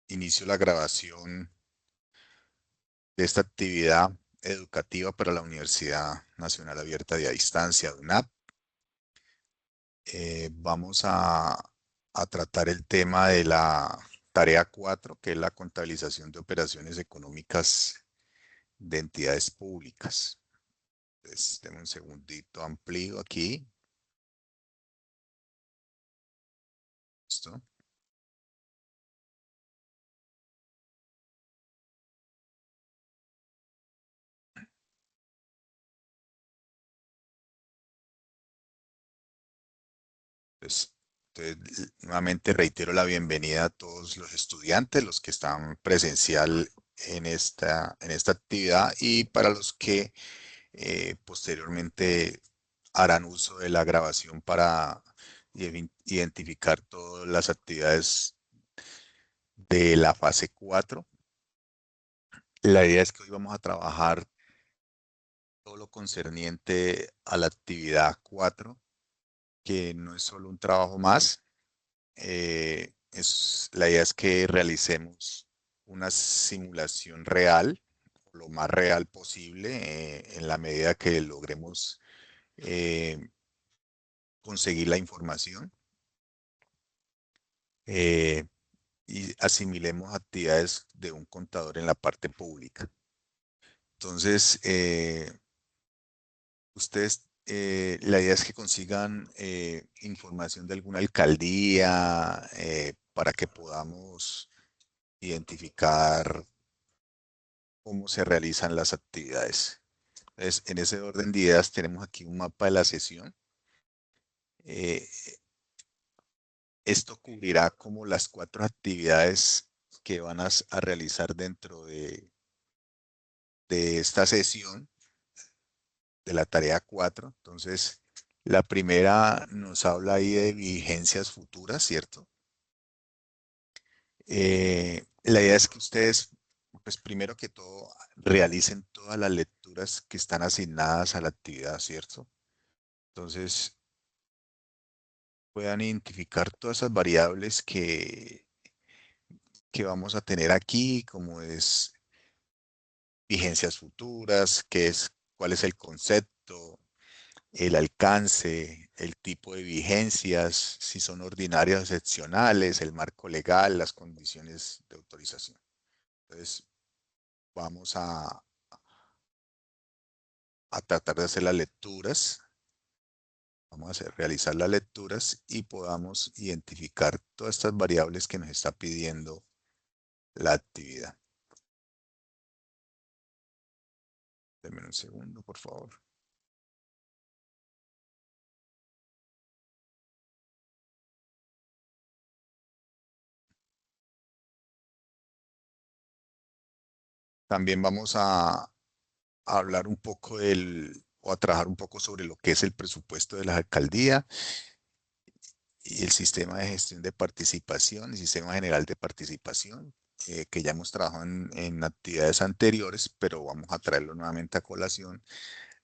inicio la grabación de esta actividad educativa para la Universidad Nacional Abierta de a Distancia, UNAP. Vamos a tratar el tema de la tarea 4, que es la contabilización de operaciones económicas de entidades públicas. Entonces, denme un segundito, amplío aquí. ¿Listo? Pues, nuevamente reitero la bienvenida a todos los estudiantes, los que están presencial en esta actividad y para los que posteriormente harán uso de la grabación para identificar todas las actividades de la fase 4. La idea es que hoy vamos a trabajar todo lo concerniente a la actividad 4, que no es solo un trabajo más. La idea es que realicemos una simulación real, lo más real posible, en la medida que logremos eh, conseguir la información, eh, y asimilemos actividades de un contador en la parte pública. Entonces, ustedes, la idea es que consigan información de alguna alcaldía para que podamos identificar cómo se realizan las actividades. Entonces, en ese orden de ideas tenemos aquí un mapa de la sesión. Eh, Esto cubrirá como las 4 actividades que van a realizar dentro de esta sesión de la tarea 4. Entonces, la primera nos habla ahí de vigencias futuras, ¿cierto? La idea es que ustedes, pues primero que todo, realicen todas las lecturas que están asignadas a la actividad, ¿cierto? Entonces, puedan identificar todas esas variables que vamos a tener aquí, como es vigencias futuras, cuál es el concepto, el alcance, el tipo de vigencias, si son ordinarias o excepcionales, el marco legal, las condiciones de autorización. Entonces, vamos a tratar de hacer las lecturas, vamos a realizar las lecturas y podamos identificar todas estas variables que nos está pidiendo la actividad. Denme un segundo, por favor. También vamos a hablar un poco o a trabajar un poco sobre lo que es el presupuesto de la alcaldía y el sistema de gestión de participación, el sistema general de participación, que ya hemos trabajado en actividades anteriores, pero vamos a traerlo nuevamente a colación.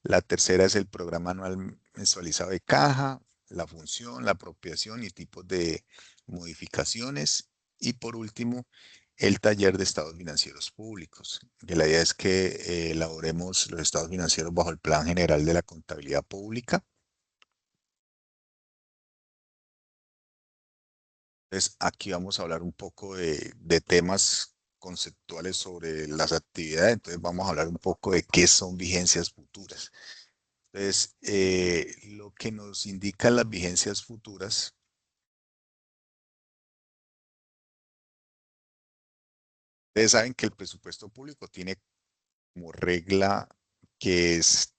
La tercera es el programa anual mensualizado de caja, la función, la apropiación y tipos de modificaciones. Y por último, el taller de estados financieros públicos, que la idea es que elaboremos los estados financieros bajo el Plan General de la Contabilidad Pública. Entonces, aquí vamos a hablar un poco de temas conceptuales sobre las actividades. Entonces, vamos a hablar un poco de qué son vigencias futuras. Entonces, lo que nos indican las vigencias futuras, ustedes saben que el presupuesto público tiene como regla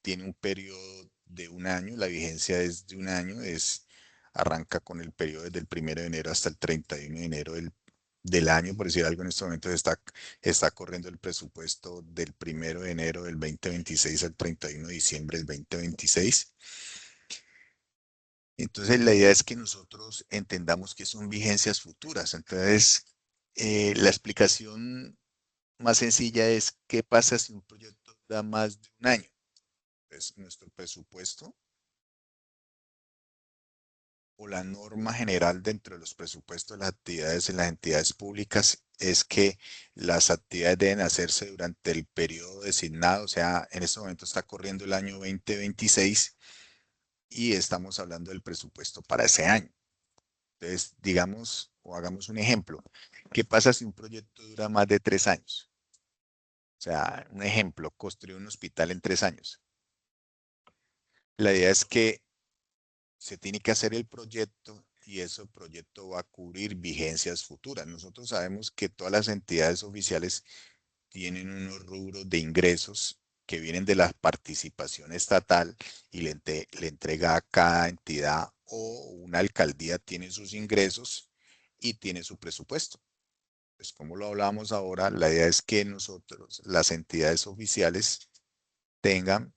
tiene un periodo de un año, la vigencia es de un año, arranca con el periodo desde el 1 de enero hasta el 31 de enero del año, por decir algo. En este momento está corriendo el presupuesto del 1 de enero del 2026 al 31 de diciembre del 2026. Entonces, la idea es que nosotros entendamos que son vigencias futuras. Entonces, la explicación más sencilla es qué pasa si un proyecto dura más de un año. Entonces, nuestro presupuesto o la norma general dentro de los presupuestos de las actividades en las entidades públicas es que las actividades deben hacerse durante el periodo designado, o sea, en este momento está corriendo el año 2026 y estamos hablando del presupuesto para ese año. Entonces, digamos o hagamos un ejemplo. ¿Qué pasa si un proyecto dura más de 3 años? O sea, un ejemplo, construir un hospital en 3 años. La idea es que se tiene que hacer el proyecto y ese proyecto va a cubrir vigencias futuras. Nosotros sabemos que todas las entidades oficiales tienen unos rubros de ingresos que vienen de la participación estatal y le entrega a cada entidad o una alcaldía tiene sus ingresos y tiene su presupuesto. Pues como lo hablamos ahora, la idea es que nosotros, las entidades oficiales, tengan,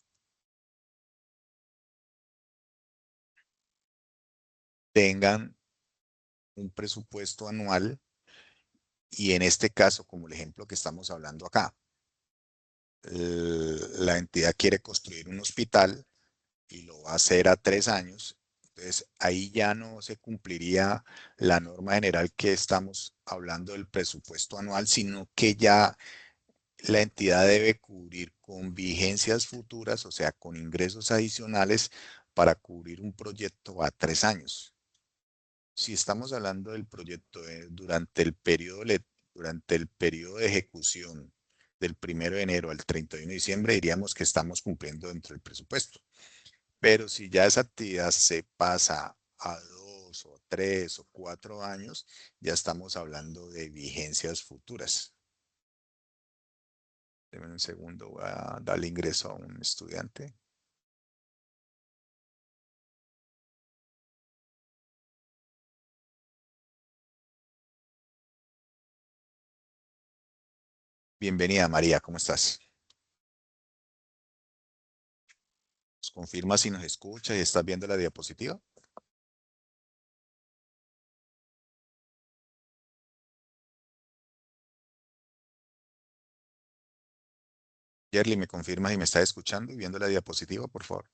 tengan un presupuesto anual y en este caso, como el ejemplo que estamos hablando acá, la entidad quiere construir un hospital y lo va a hacer a 3 años. Entonces, ahí ya no se cumpliría la norma general que estamos hablando del presupuesto anual, sino que ya la entidad debe cubrir con vigencias futuras, o sea, con ingresos adicionales para cubrir un proyecto a 3 años. Si estamos hablando del proyecto durante el periodo de ejecución del 1 de enero al 31 de diciembre, diríamos que estamos cumpliendo dentro del presupuesto. Pero si ya esa actividad se pasa a 2 o 3 o 4 años, ya estamos hablando de vigencias futuras. Deme un segundo, voy a darle ingreso a un estudiante. Bienvenida, María, ¿cómo estás? ¿Nos confirma si nos escucha y estás viendo la diapositiva? Yerly, ¿me confirma si me está escuchando y viendo la diapositiva, por favor?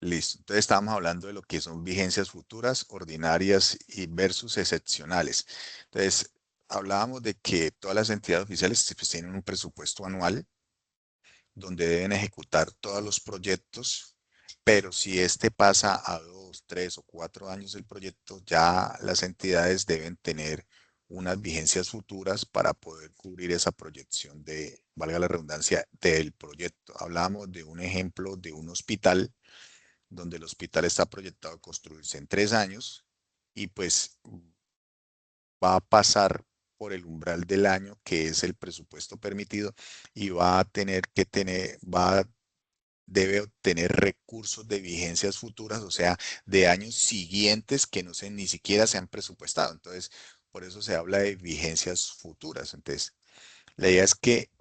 Listo. Entonces estábamos hablando de lo que son vigencias futuras, ordinarias y versus excepcionales. Entonces, hablábamos de que todas las entidades oficiales pues, tienen un presupuesto anual donde deben ejecutar todos los proyectos, pero si este pasa a 2, 3 o 4 años el proyecto, ya las entidades deben tener unas vigencias futuras para poder cubrir esa proyección de, valga la redundancia, del proyecto. Hablábamos de un ejemplo de un hospital, donde el hospital está proyectado a construirse en 3 años y pues va a pasar por el umbral del año, que es el presupuesto permitido, y va a tener que tener, debe obtener recursos de vigencias futuras, o sea, de años siguientes que no se, ni siquiera se han presupuestado. Entonces, por eso se habla de vigencias futuras. Entonces, la idea es que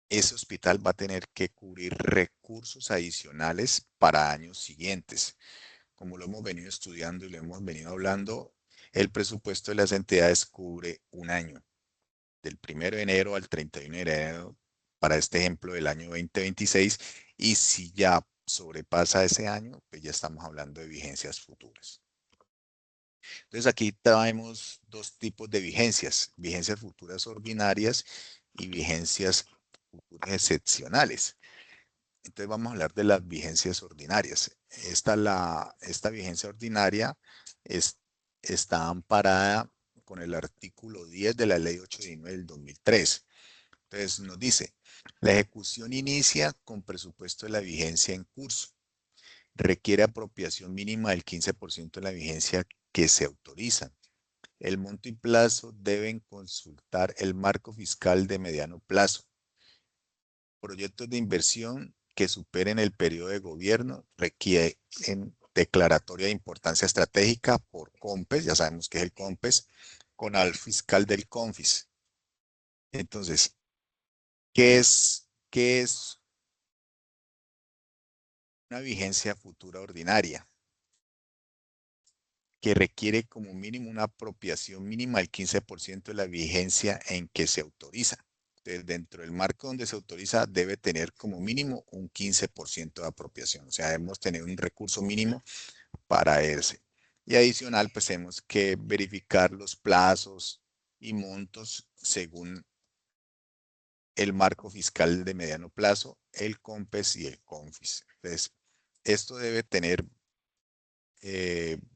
ese hospital va a tener que cubrir recursos adicionales para años siguientes. Como lo hemos venido estudiando y lo hemos venido hablando, el presupuesto de las entidades cubre un año, del 1 de enero al 31 de enero, para este ejemplo del año 2026, y si ya sobrepasa ese año, pues ya estamos hablando de vigencias futuras. Entonces aquí traemos dos tipos de vigencias futuras ordinarias y vigencias futuras excepcionales. Entonces vamos a hablar de las vigencias ordinarias. Esta vigencia ordinaria es, está amparada con el artículo 10 de la Ley 819 del 2003. Entonces nos dice, la ejecución inicia con presupuesto de la vigencia en curso. Requiere apropiación mínima del 15% de la vigencia que se autoriza. El monto y plazo deben consultar el marco fiscal de mediano plazo. Proyectos de inversión que superen el periodo de gobierno requieren declaratoria de importancia estratégica por COMPES, ya sabemos que es el COMPES, con al fiscal del CONFIS. Entonces, ¿qué es una vigencia futura ordinaria? Que requiere como mínimo una apropiación mínima del 15% de la vigencia en que se autoriza. Dentro del marco donde se autoriza debe tener como mínimo un 15% de apropiación. O sea, debemos tener un recurso mínimo para ese. Y adicional, pues tenemos que verificar los plazos y montos según el marco fiscal de mediano plazo, el COMPES y el CONFIS. Entonces, esto debe tener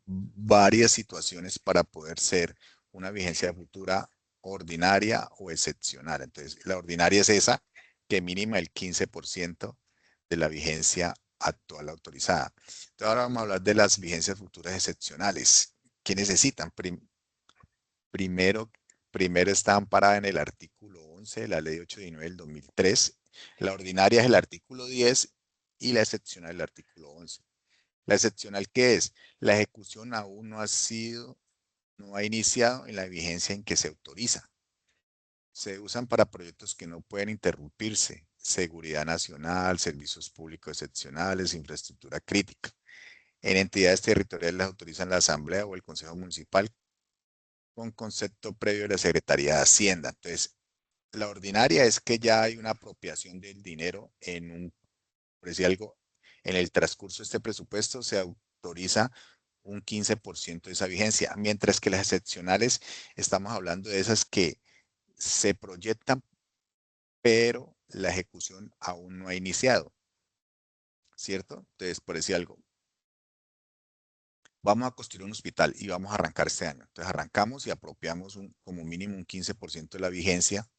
varias situaciones para poder ser una vigencia futura ordinaria o excepcional. Entonces, la ordinaria es esa que mínima el 15% de la vigencia actual autorizada. Entonces, ahora vamos a hablar de las vigencias futuras excepcionales. ¿Qué necesitan? Primero, primero está amparada en el artículo 11 de la Ley 819 del 2003. La ordinaria es el artículo 10 y la excepcional el artículo 11. La excepcional, ¿qué es? La ejecución aún no ha iniciado en la vigencia en que se autoriza. Se usan para proyectos que no pueden interrumpirse: seguridad nacional, servicios públicos excepcionales, infraestructura crítica. En entidades territoriales las autorizan la Asamblea o el Consejo Municipal con concepto previo de la Secretaría de Hacienda. Entonces, la ordinaria es que ya hay una apropiación del dinero por decir algo, en el transcurso de este presupuesto se autoriza un 15% de esa vigencia, mientras que las excepcionales estamos hablando de esas que se proyectan, pero la ejecución aún no ha iniciado, ¿cierto? Entonces, por decir algo, vamos a construir un hospital y vamos a arrancar este año. Entonces, arrancamos y apropiamos como mínimo un 15% de la vigencia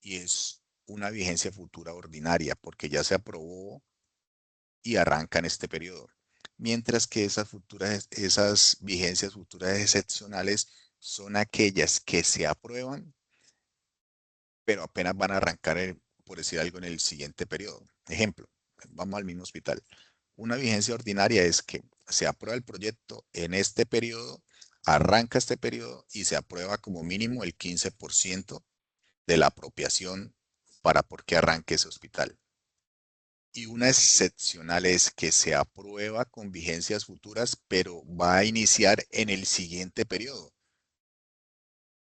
y es una vigencia futura ordinaria porque ya se aprobó y arranca en este periodo. Mientras que esas vigencias futuras excepcionales son aquellas que se aprueban, pero apenas van a arrancar, por decir algo, en el siguiente periodo. Ejemplo, vamos al mismo hospital. Una vigencia ordinaria es que se aprueba el proyecto en este periodo, arranca este periodo y se aprueba como mínimo el 15% de la apropiación para por qué arranque ese hospital. Y una excepcional es que se aprueba con vigencias futuras, pero va a iniciar en el siguiente periodo.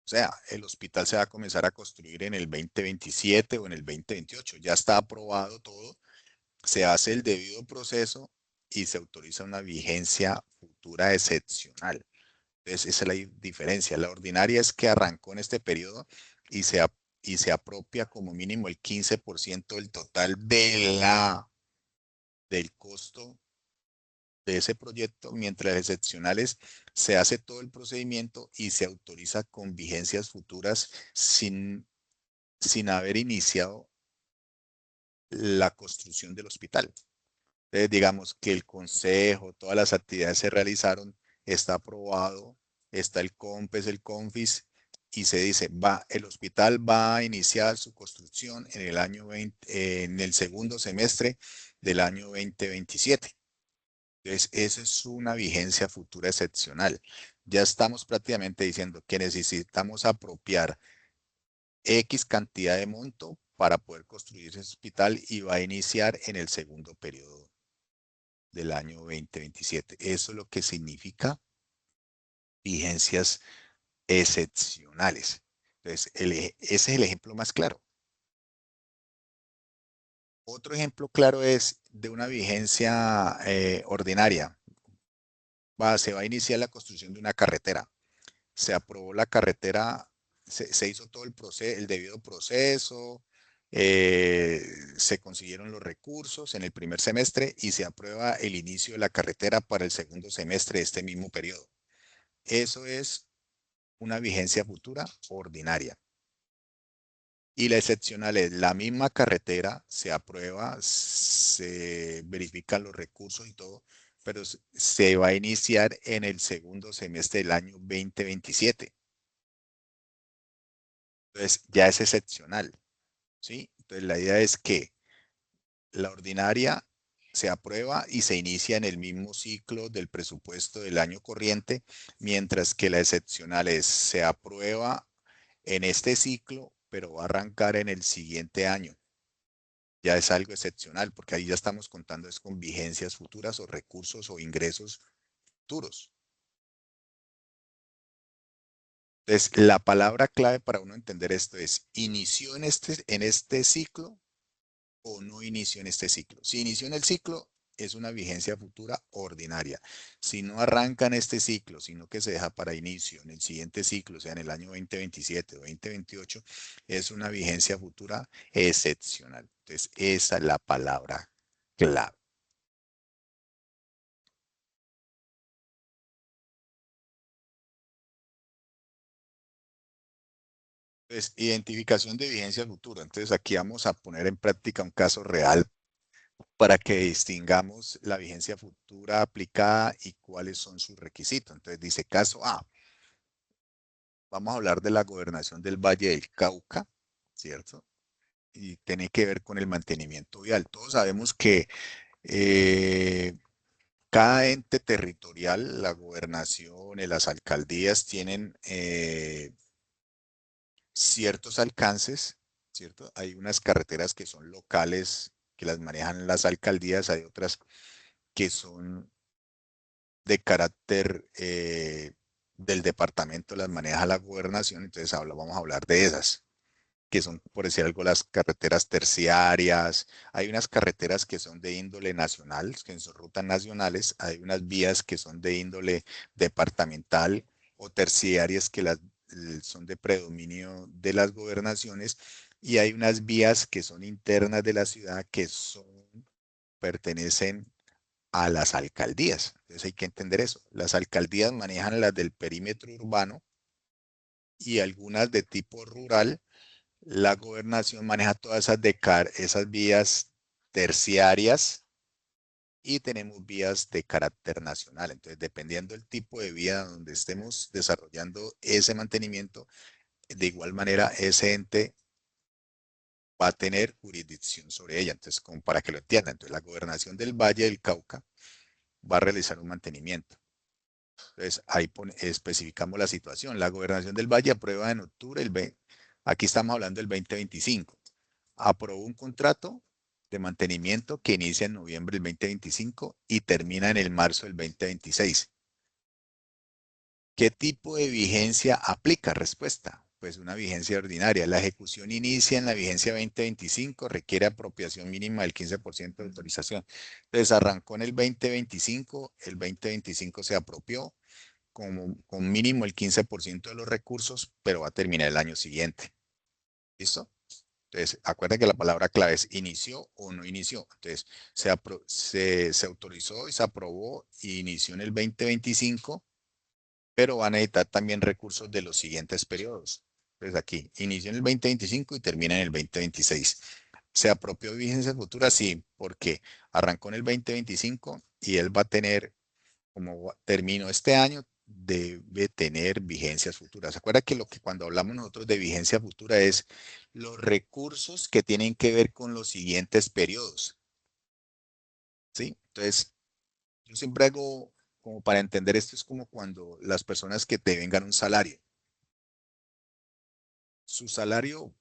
O sea, el hospital se va a comenzar a construir en el 2027 o en el 2028. Ya está aprobado todo, se hace el debido proceso y se autoriza una vigencia futura excepcional. Entonces, esa es la diferencia. La ordinaria es que arrancó en este periodo y y se apropia como mínimo el 15% del total del costo de ese proyecto, mientras las excepcionales se hace todo el procedimiento y se autoriza con vigencias futuras sin haber iniciado la construcción del hospital. Entonces, digamos que el consejo, todas las actividades se realizaron, está aprobado, está el COMPES, el CONFIS, y se dice, el hospital va a iniciar su construcción en el año 20, en el segundo semestre del año 2027. Entonces, esa es una vigencia futura excepcional. Ya estamos prácticamente diciendo que necesitamos apropiar X cantidad de monto para poder construir ese hospital y va a iniciar en el segundo periodo del año 2027. Eso es lo que significa vigencias excepcionales. Entonces, ese es el ejemplo más claro. Otro ejemplo claro es de una vigencia ordinaria. Se va a iniciar la construcción de una carretera. Se aprobó la carretera, se hizo todo el debido proceso, se consiguieron los recursos en el primer semestre y se aprueba el inicio de la carretera para el segundo semestre de este mismo periodo. Eso es una vigencia futura ordinaria. Y la excepcional es la misma carretera, se aprueba, se verifican los recursos y todo, pero se va a iniciar en el segundo semestre del año 2027. Entonces ya es excepcional, ¿sí? Entonces la idea es que la ordinaria se aprueba y se inicia en el mismo ciclo del presupuesto del año corriente, mientras que la excepcional se aprueba en este ciclo, pero va a arrancar en el siguiente año. Ya es algo excepcional, porque ahí ya estamos contando es con vigencias futuras o recursos o ingresos futuros. Entonces, la palabra clave para uno entender esto es, ¿inició en este ciclo o no inició en este ciclo? Si inició en el ciclo, es una vigencia futura ordinaria. Si no arranca en este ciclo, sino que se deja para inicio en el siguiente ciclo, o sea, en el año 2027 o 2028, es una vigencia futura excepcional. Entonces, esa es la palabra clave. Entonces, identificación de vigencia futura. Entonces, aquí vamos a poner en práctica un caso real para que distingamos la vigencia futura aplicada y cuáles son sus requisitos. Entonces dice caso A, vamos a hablar de la gobernación del Valle del Cauca, ¿cierto? Y tiene que ver con el mantenimiento vial. Todos sabemos que eh, cada ente territorial, la gobernación y las alcaldías tienen ciertos alcances, ¿cierto? Hay unas carreteras que son locales, que las manejan las alcaldías, hay otras que son de carácter del departamento, las maneja la gobernación, entonces vamos a hablar de esas, que son, por decir algo, las carreteras terciarias. Hay unas carreteras que son de índole nacional, que son rutas nacionales, hay unas vías que son de índole departamental o terciarias que son de predominio de las gobernaciones, y hay unas vías que son internas de la ciudad que pertenecen a las alcaldías. Entonces hay que entender eso. Las alcaldías manejan las del perímetro urbano y algunas de tipo rural. La gobernación maneja todas esas vías terciarias y tenemos vías de carácter nacional. Entonces, dependiendo del tipo de vía donde estemos desarrollando ese mantenimiento, de igual manera ese ente va a tener jurisdicción sobre ella. Entonces, como para que lo entiendan, entonces la gobernación del Valle del Cauca va a realizar un mantenimiento. Entonces, ahí especificamos la situación. La gobernación del Valle aprueba en octubre, aquí estamos hablando del 2025. Aprobó un contrato de mantenimiento que inicia en noviembre del 2025 y termina en el marzo del 2026. ¿Qué tipo de vigencia aplica? Respuesta. Pues una vigencia ordinaria. La ejecución inicia en la vigencia 2025, requiere apropiación mínima del 15% de autorización. Entonces arrancó en el 2025, el 2025 se apropió, con mínimo el 15% de los recursos, pero va a terminar el año siguiente. ¿Listo? Entonces, acuérdense que la palabra clave es inició o no inició. Entonces, se autorizó y se aprobó y inició en el 2025, pero van a necesitar también recursos de los siguientes periodos. Entonces, aquí, inició en el 2025 y termina en el 2026. ¿Se apropió de vigencia futura? Sí, porque arrancó en el 2025 y él va a tener, como terminó este año, debe tener vigencias futuras. ¿Se acuerda que lo que cuando hablamos nosotros de vigencia futura es los recursos que tienen que ver con los siguientes periodos? ¿Sí? Entonces, yo siempre hago, como para entender esto, es como cuando las personas que te vengan un salario, su salario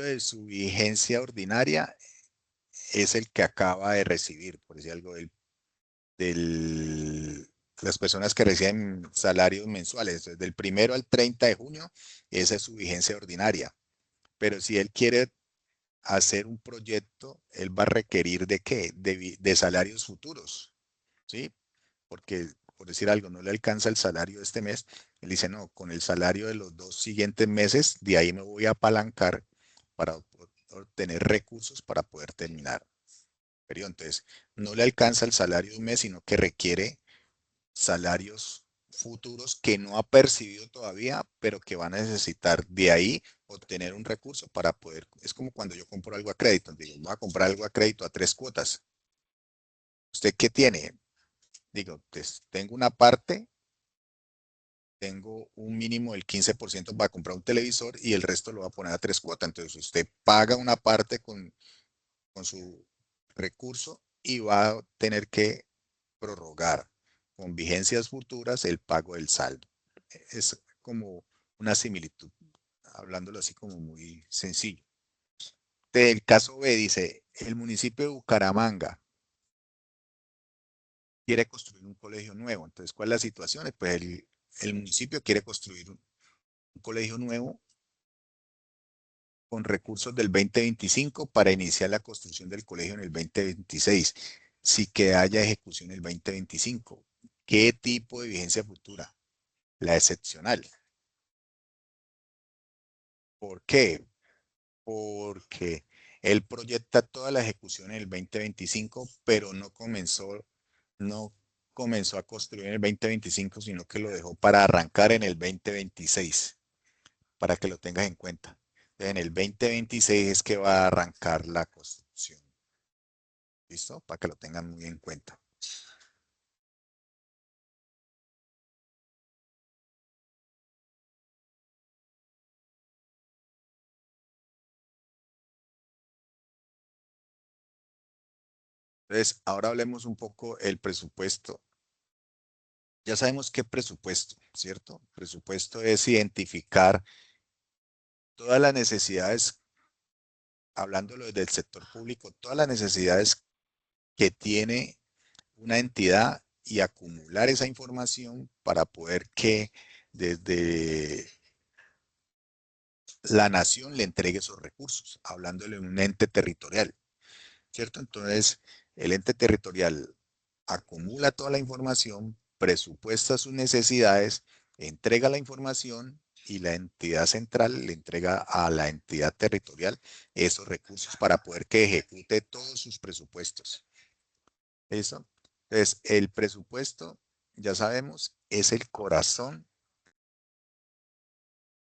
de su vigencia ordinaria es el que acaba de recibir, por decir algo, las personas que reciben salarios mensuales, desde el 1 al 30 de junio, esa es su vigencia ordinaria. Pero si él quiere hacer un proyecto, él va a requerir de qué? De salarios futuros, ¿sí? Porque, por decir algo, no le alcanza el salario de este mes, él dice, no, con el salario de los 2 siguientes meses, de ahí me voy a apalancar para obtener recursos para poder terminar el periodo. Entonces, no le alcanza el salario de un mes, sino que requiere salarios futuros que no ha percibido todavía, pero que van a necesitar de ahí obtener un recurso para poder. Es como cuando yo compro algo a crédito. Digo, voy a comprar algo a crédito a 3 cuotas. ¿Usted qué tiene? Digo, pues, tengo una parte, tengo un mínimo del 15% para comprar un televisor y el resto lo va a poner a 3 cuotas. Entonces usted paga una parte con su recurso y va a tener que prorrogar con vigencias futuras el pago del saldo. Es como una similitud, hablándolo así como muy sencillo. El caso B dice, el municipio de Bucaramanga quiere construir un colegio nuevo. Entonces, ¿cuál es la situación? Pues el municipio quiere construir un colegio nuevo con recursos del 2025 para iniciar la construcción del colegio en el 2026, si que haya ejecución en el 2025. ¿Qué tipo de vigencia futura? La excepcional. ¿Por qué? Porque él proyecta toda la ejecución en el 2025, pero no comenzó a construir en el 2025, sino que lo dejó para arrancar en el 2026, para que lo tengas en cuenta. En el 2026 es que va a arrancar la construcción. ¿Listo? Para que lo tengan muy en cuenta. Entonces, ahora hablemos un poco el presupuesto. Ya sabemos qué presupuesto, ¿cierto? Presupuesto es identificar todas las necesidades, hablándolo desde el sector público, todas las necesidades que tiene una entidad y acumular esa información para poder que desde la nación le entregue esos recursos, hablándole de un ente territorial, ¿cierto? Entonces, el ente territorial acumula toda la información, presupuesta sus necesidades, entrega la información y la entidad central le entrega a la entidad territorial esos recursos para poder que ejecute todos sus presupuestos. ¿Listo? Entonces, el presupuesto, ya sabemos, es el corazón,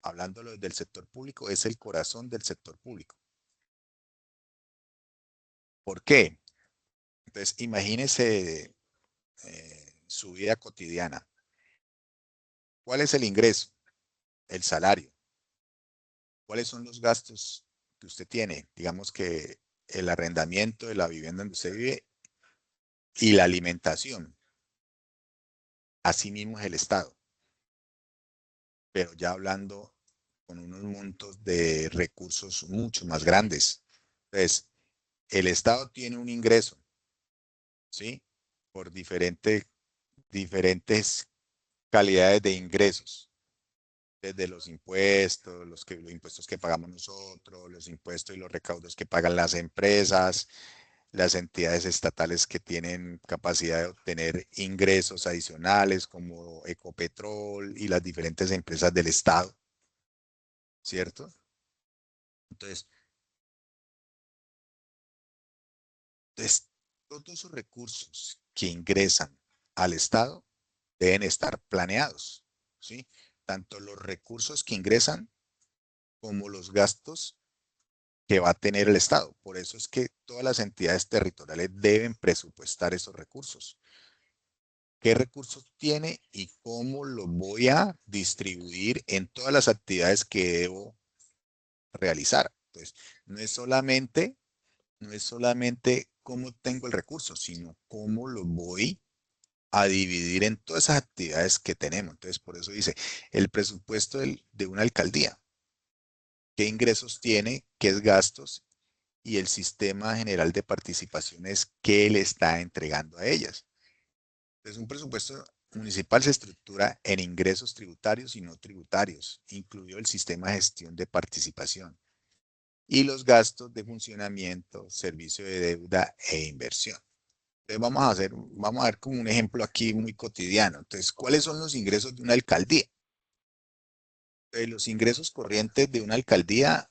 hablándolo del sector público, es el corazón del sector público. ¿Por qué? Entonces, imagínese su vida cotidiana. ¿Cuál es el ingreso? El salario. ¿Cuáles son los gastos que usted tiene? Digamos que el arrendamiento de la vivienda donde usted vive y la alimentación. Asimismo es el Estado, pero ya hablando con unos montos de recursos mucho más grandes. Entonces, el Estado tiene un ingreso, ¿sí? Por diferentes calidades de ingresos, desde los impuestos que pagamos nosotros, los impuestos y los recaudos que pagan las empresas, las entidades estatales que tienen capacidad de obtener ingresos adicionales como Ecopetrol y las diferentes empresas del Estado, ¿cierto? Entonces, entonces todos esos recursos que ingresan al Estado deben estar planeados, ¿sí? Tanto los recursos que ingresan como los gastos que va a tener el Estado. Por eso es que todas las entidades territoriales deben presupuestar esos recursos. ¿Qué recursos tiene y cómo los voy a distribuir en todas las actividades que debo realizar? Entonces, no es solamente cómo tengo el recurso, sino cómo lo voy a dividir en todas esas actividades que tenemos. Entonces, por eso dice, el presupuesto de una alcaldía, qué ingresos tiene, qué es gastos y el sistema general de participaciones que le está entregando a ellas. Entonces, un presupuesto municipal se estructura en ingresos tributarios y no tributarios, incluido el sistema de gestión de participación y los gastos de funcionamiento, servicio de deuda e inversión. Entonces vamos a ver como un ejemplo aquí muy cotidiano. Entonces, ¿cuáles son los ingresos de una alcaldía? Los ingresos corrientes de una alcaldía,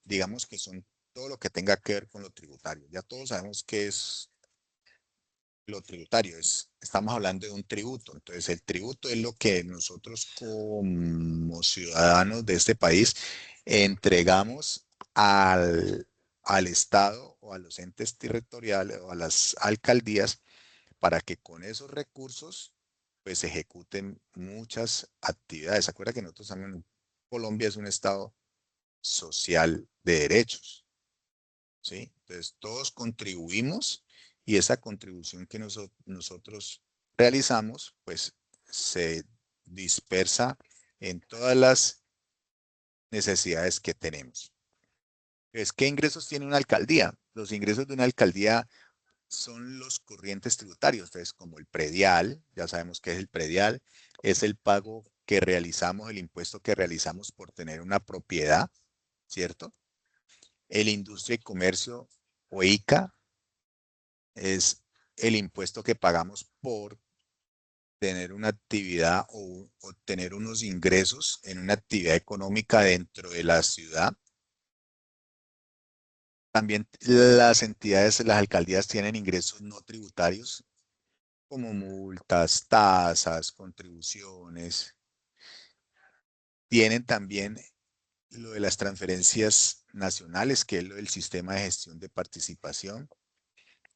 digamos que son todo lo que tenga que ver con lo tributario. Ya todos sabemos qué es lo tributario. Estamos hablando de un tributo. Entonces, el tributo es lo que nosotros como ciudadanos de este país entregamos al Estado o a los entes territoriales o a las alcaldías para que con esos recursos pues se ejecuten muchas actividades. ¿Se acuerda que nosotros también, Colombia es un estado social de derechos, ¿sí? Entonces todos contribuimos y esa contribución que nosotros realizamos pues se dispersa en todas las necesidades que tenemos. Entonces, ¿qué ingresos tiene una alcaldía? Los ingresos de una alcaldía son los corrientes tributarios, entonces como el predial, ya sabemos qué es el predial, es el pago que realizamos, el impuesto que realizamos por tener una propiedad, ¿cierto? El industria y comercio o ICA es el impuesto que pagamos por tener una actividad o tener unos ingresos en una actividad económica dentro de la ciudad. También las entidades, las alcaldías tienen ingresos no tributarios como multas, tasas, contribuciones. Tienen también lo de las transferencias nacionales, que es lo del sistema de gestión de participación,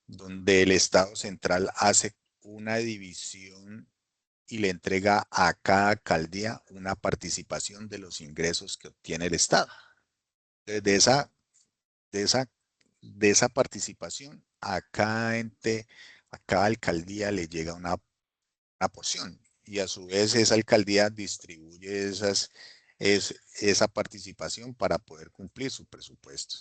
donde el Estado central hace una división y le entrega a cada alcaldía una participación de los ingresos que obtiene el Estado. Entonces, de esa, de esa participación, a cada ente, a cada alcaldía le llega una porción y a su vez esa alcaldía distribuye esa participación para poder cumplir su presupuesto.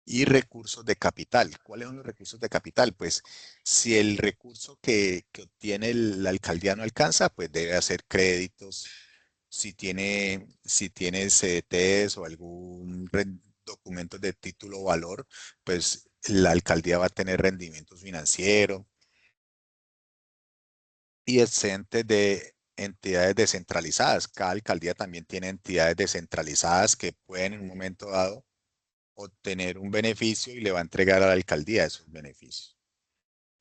Y recursos de capital. ¿Cuáles son los recursos de capital? Pues si el recurso que obtiene la alcaldía no alcanza, pues debe hacer créditos. Si tiene CDTs o algún documento de título o valor, pues la alcaldía va a tener rendimientos financieros y excedentes de entidades descentralizadas. Cada alcaldía también tiene entidades descentralizadas que pueden en un momento dado obtener un beneficio y le va a entregar a la alcaldía esos beneficios.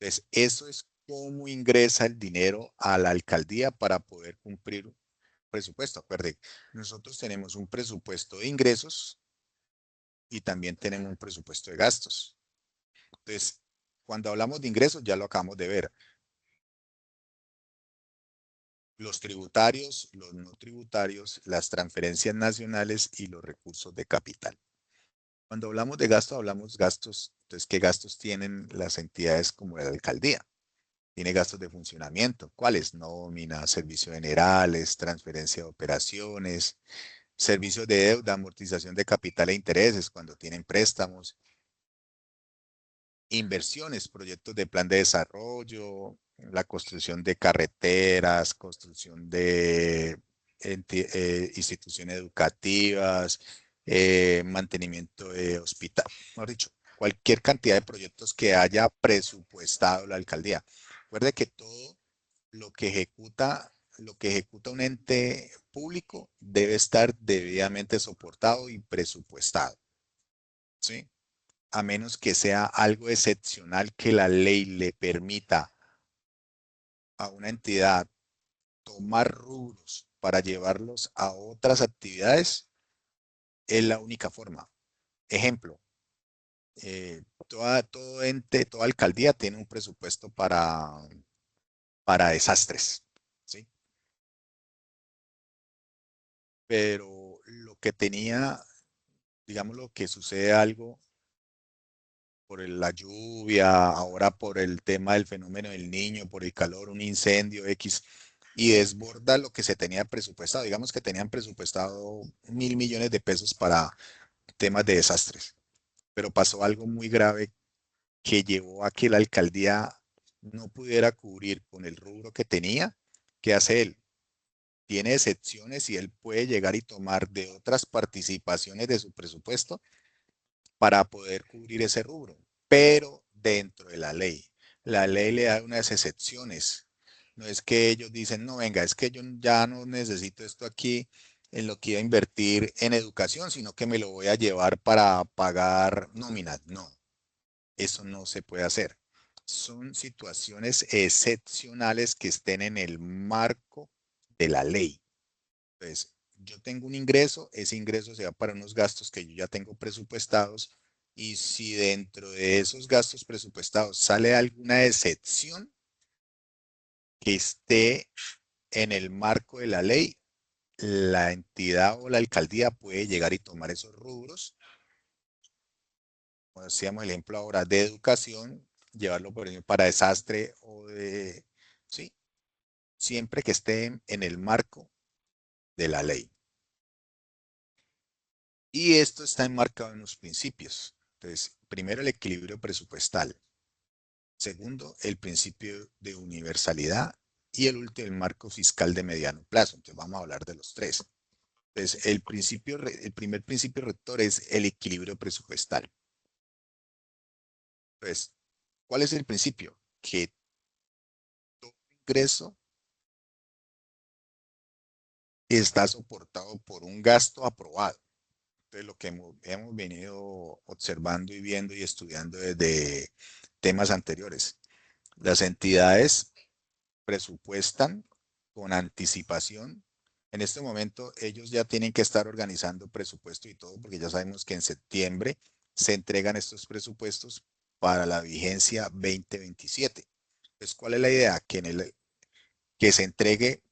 Entonces, eso es cómo ingresa el dinero a la alcaldía para poder cumplir un presupuesto. Acuérdense, nosotros tenemos un presupuesto de ingresos y también tenemos un presupuesto de gastos. Entonces, cuando hablamos de ingresos, ya lo acabamos de ver. Los tributarios, los no tributarios, las transferencias nacionales y los recursos de capital. Cuando hablamos de gastos, hablamos gastos. Entonces, ¿qué gastos tienen las entidades como la alcaldía? Tiene gastos de funcionamiento. ¿Cuáles? Nómina, servicios generales, transferencia de operaciones, servicios de deuda, amortización de capital e intereses cuando tienen préstamos, inversiones, proyectos de plan de desarrollo, la construcción de carreteras, construcción de instituciones educativas, mantenimiento de hospital, mejor dicho, cualquier cantidad de proyectos que haya presupuestado la alcaldía. Recuerde que todo lo que ejecuta un ente público debe estar debidamente soportado y presupuestado, ¿sí? A menos que sea algo excepcional que la ley le permita a una entidad tomar rubros para llevarlos a otras actividades, es la única forma. Ejemplo, todo ente, toda alcaldía tiene un presupuesto para desastres, ¿sí? Pero lo que tenía, digamos, lo que sucede algo por la lluvia, ahora por el tema del fenómeno del niño, por el calor, un incendio X, y desborda lo que se tenía presupuestado. Digamos que tenían presupuestado 1.000 millones de pesos para temas de desastres, pero pasó algo muy grave que llevó a que la alcaldía no pudiera cubrir con el rubro que tenía. ¿Qué hace él? Tiene excepciones y él puede llegar y tomar de otras participaciones de su presupuesto para poder cubrir ese rubro, pero dentro de la ley. La ley le da unas excepciones. No es que ellos dicen, no, venga, es que yo ya no necesito esto aquí en lo que iba a invertir en educación, sino que me lo voy a llevar para pagar nóminas. No, eso no se puede hacer. Son situaciones excepcionales que estén en el marco de la ley. Entonces, yo tengo un ingreso, ese ingreso se va para unos gastos que yo ya tengo presupuestados y si dentro de esos gastos presupuestados sale alguna excepción que esté en el marco de la ley, la entidad o la alcaldía puede llegar y tomar esos rubros, como decíamos el ejemplo ahora de educación, llevarlo por ejemplo para desastre sí, siempre que esté en el marco de la ley. Y esto está enmarcado en los principios. Entonces, primero el equilibrio presupuestal. Segundo, el principio de universalidad. y el último, el marco fiscal de mediano plazo. Entonces vamos a hablar de los tres. Entonces, el primer principio rector es el equilibrio presupuestal. Entonces, ¿cuál es el principio? Que todo ingreso está soportado por un gasto aprobado. Entonces, lo que hemos venido observando y viendo y estudiando desde temas anteriores. Las entidades presupuestan con anticipación. En este momento ellos ya tienen que estar organizando presupuesto y todo, porque ya sabemos que en septiembre se entregan estos presupuestos para la vigencia 2027. Pues, ¿cuál es la idea? Que se entregue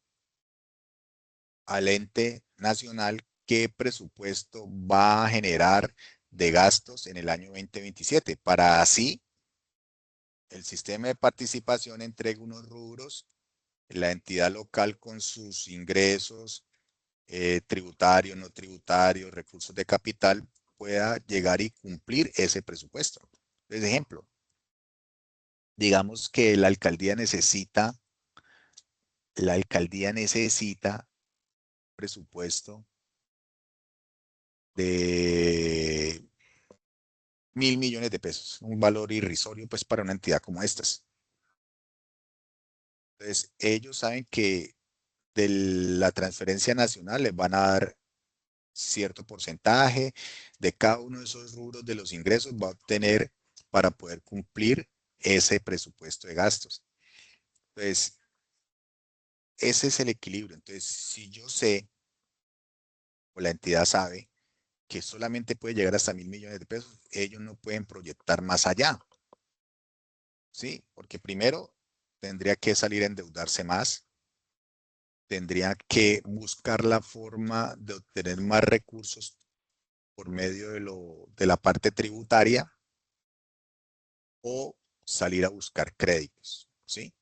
al ente nacional qué presupuesto va a generar de gastos en el año 2027, para así el sistema de participación entregue unos rubros, la entidad local con sus ingresos tributarios, no tributarios, recursos de capital, pueda llegar y cumplir ese presupuesto. Por ejemplo, digamos que la alcaldía necesita presupuesto de 1.000 millones de pesos, un valor irrisorio pues para una entidad como estas. Entonces, ellos saben que de la transferencia nacional les van a dar cierto porcentaje de cada uno de esos rubros de los ingresos va a obtener para poder cumplir ese presupuesto de gastos. Entonces, ese es el equilibrio. Entonces, si yo sé o la entidad sabe que solamente puede llegar hasta 1.000 millones de pesos, ellos no pueden proyectar más allá, ¿sí? Porque primero tendría que salir a endeudarse más, tendría que buscar la forma de obtener más recursos por medio de la parte tributaria o salir a buscar créditos, ¿sí?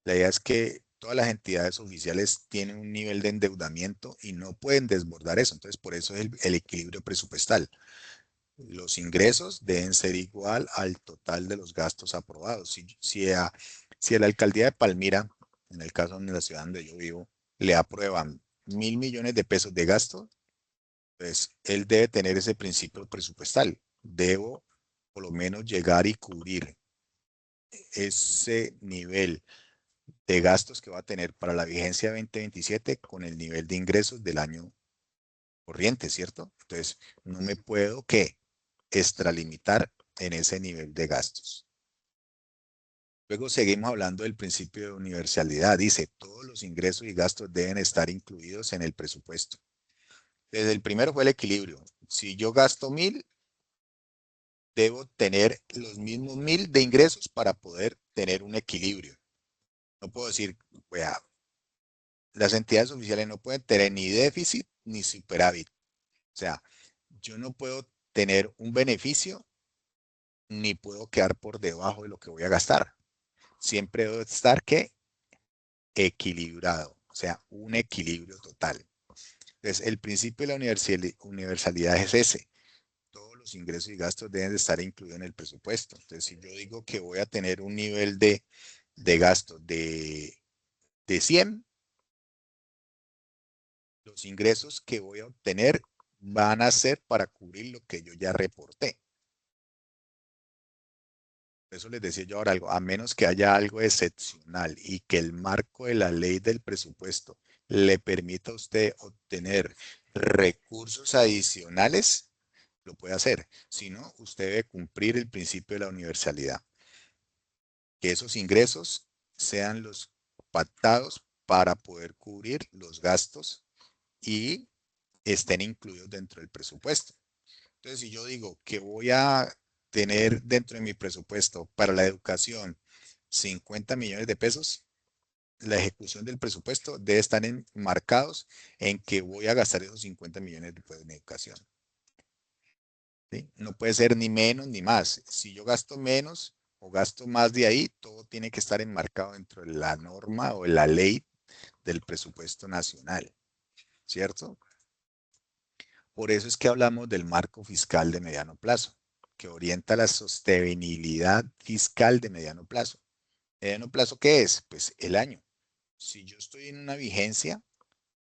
La idea es que todas las entidades oficiales tienen un nivel de endeudamiento y no pueden desbordar eso. Entonces, por eso es el equilibrio presupuestal. Los ingresos deben ser igual al total de los gastos aprobados. Si a la alcaldía de Palmira, en el caso de la ciudad donde yo vivo, le aprueban 1.000 millones de pesos de gasto, pues él debe tener ese principio presupuestal. Debo por lo menos llegar y cubrir ese nivel de gastos que va a tener para la vigencia 2027 con el nivel de ingresos del año corriente, ¿cierto? Entonces, no me puedo, ¿qué? Extralimitar en ese nivel de gastos. Luego seguimos hablando del principio de universalidad. Dice, todos los ingresos y gastos deben estar incluidos en el presupuesto. Desde el primero fue el equilibrio. Si yo gasto 1.000, debo tener los mismos 1.000 de ingresos para poder tener un equilibrio. No puedo decir, vea, las entidades oficiales no pueden tener ni déficit ni superávit. O sea, yo no puedo tener un beneficio ni puedo quedar por debajo de lo que voy a gastar. Siempre debo estar ¿qué? Equilibrado, o sea, un equilibrio total. Entonces, el principio de la universalidad es ese. Todos los ingresos y gastos deben de estar incluidos en el presupuesto. Entonces, si yo digo que voy a tener un nivel de gasto de 100, los ingresos que voy a obtener van a ser para cubrir lo que yo ya reporté. Por eso les decía yo ahora algo, a menos que haya algo excepcional y que el marco de la ley del presupuesto le permita a usted obtener recursos adicionales, lo puede hacer. Si no, usted debe cumplir el principio de la universalidad, que esos ingresos sean los pactados para poder cubrir los gastos y estén incluidos dentro del presupuesto. Entonces, si yo digo que voy a tener dentro de mi presupuesto para la educación 50 millones de pesos, la ejecución del presupuesto debe estar marcados en que voy a gastar esos 50 millones de pesos en educación. ¿Sí? No puede ser ni menos ni más. Si yo gasto menos o gasto más de ahí, todo tiene que estar enmarcado dentro de la norma o la ley del presupuesto nacional, ¿cierto? Por eso es que hablamos del marco fiscal de mediano plazo, que orienta la sostenibilidad fiscal de mediano plazo. ¿Mediano plazo qué es? Pues el año. Si yo estoy en una vigencia,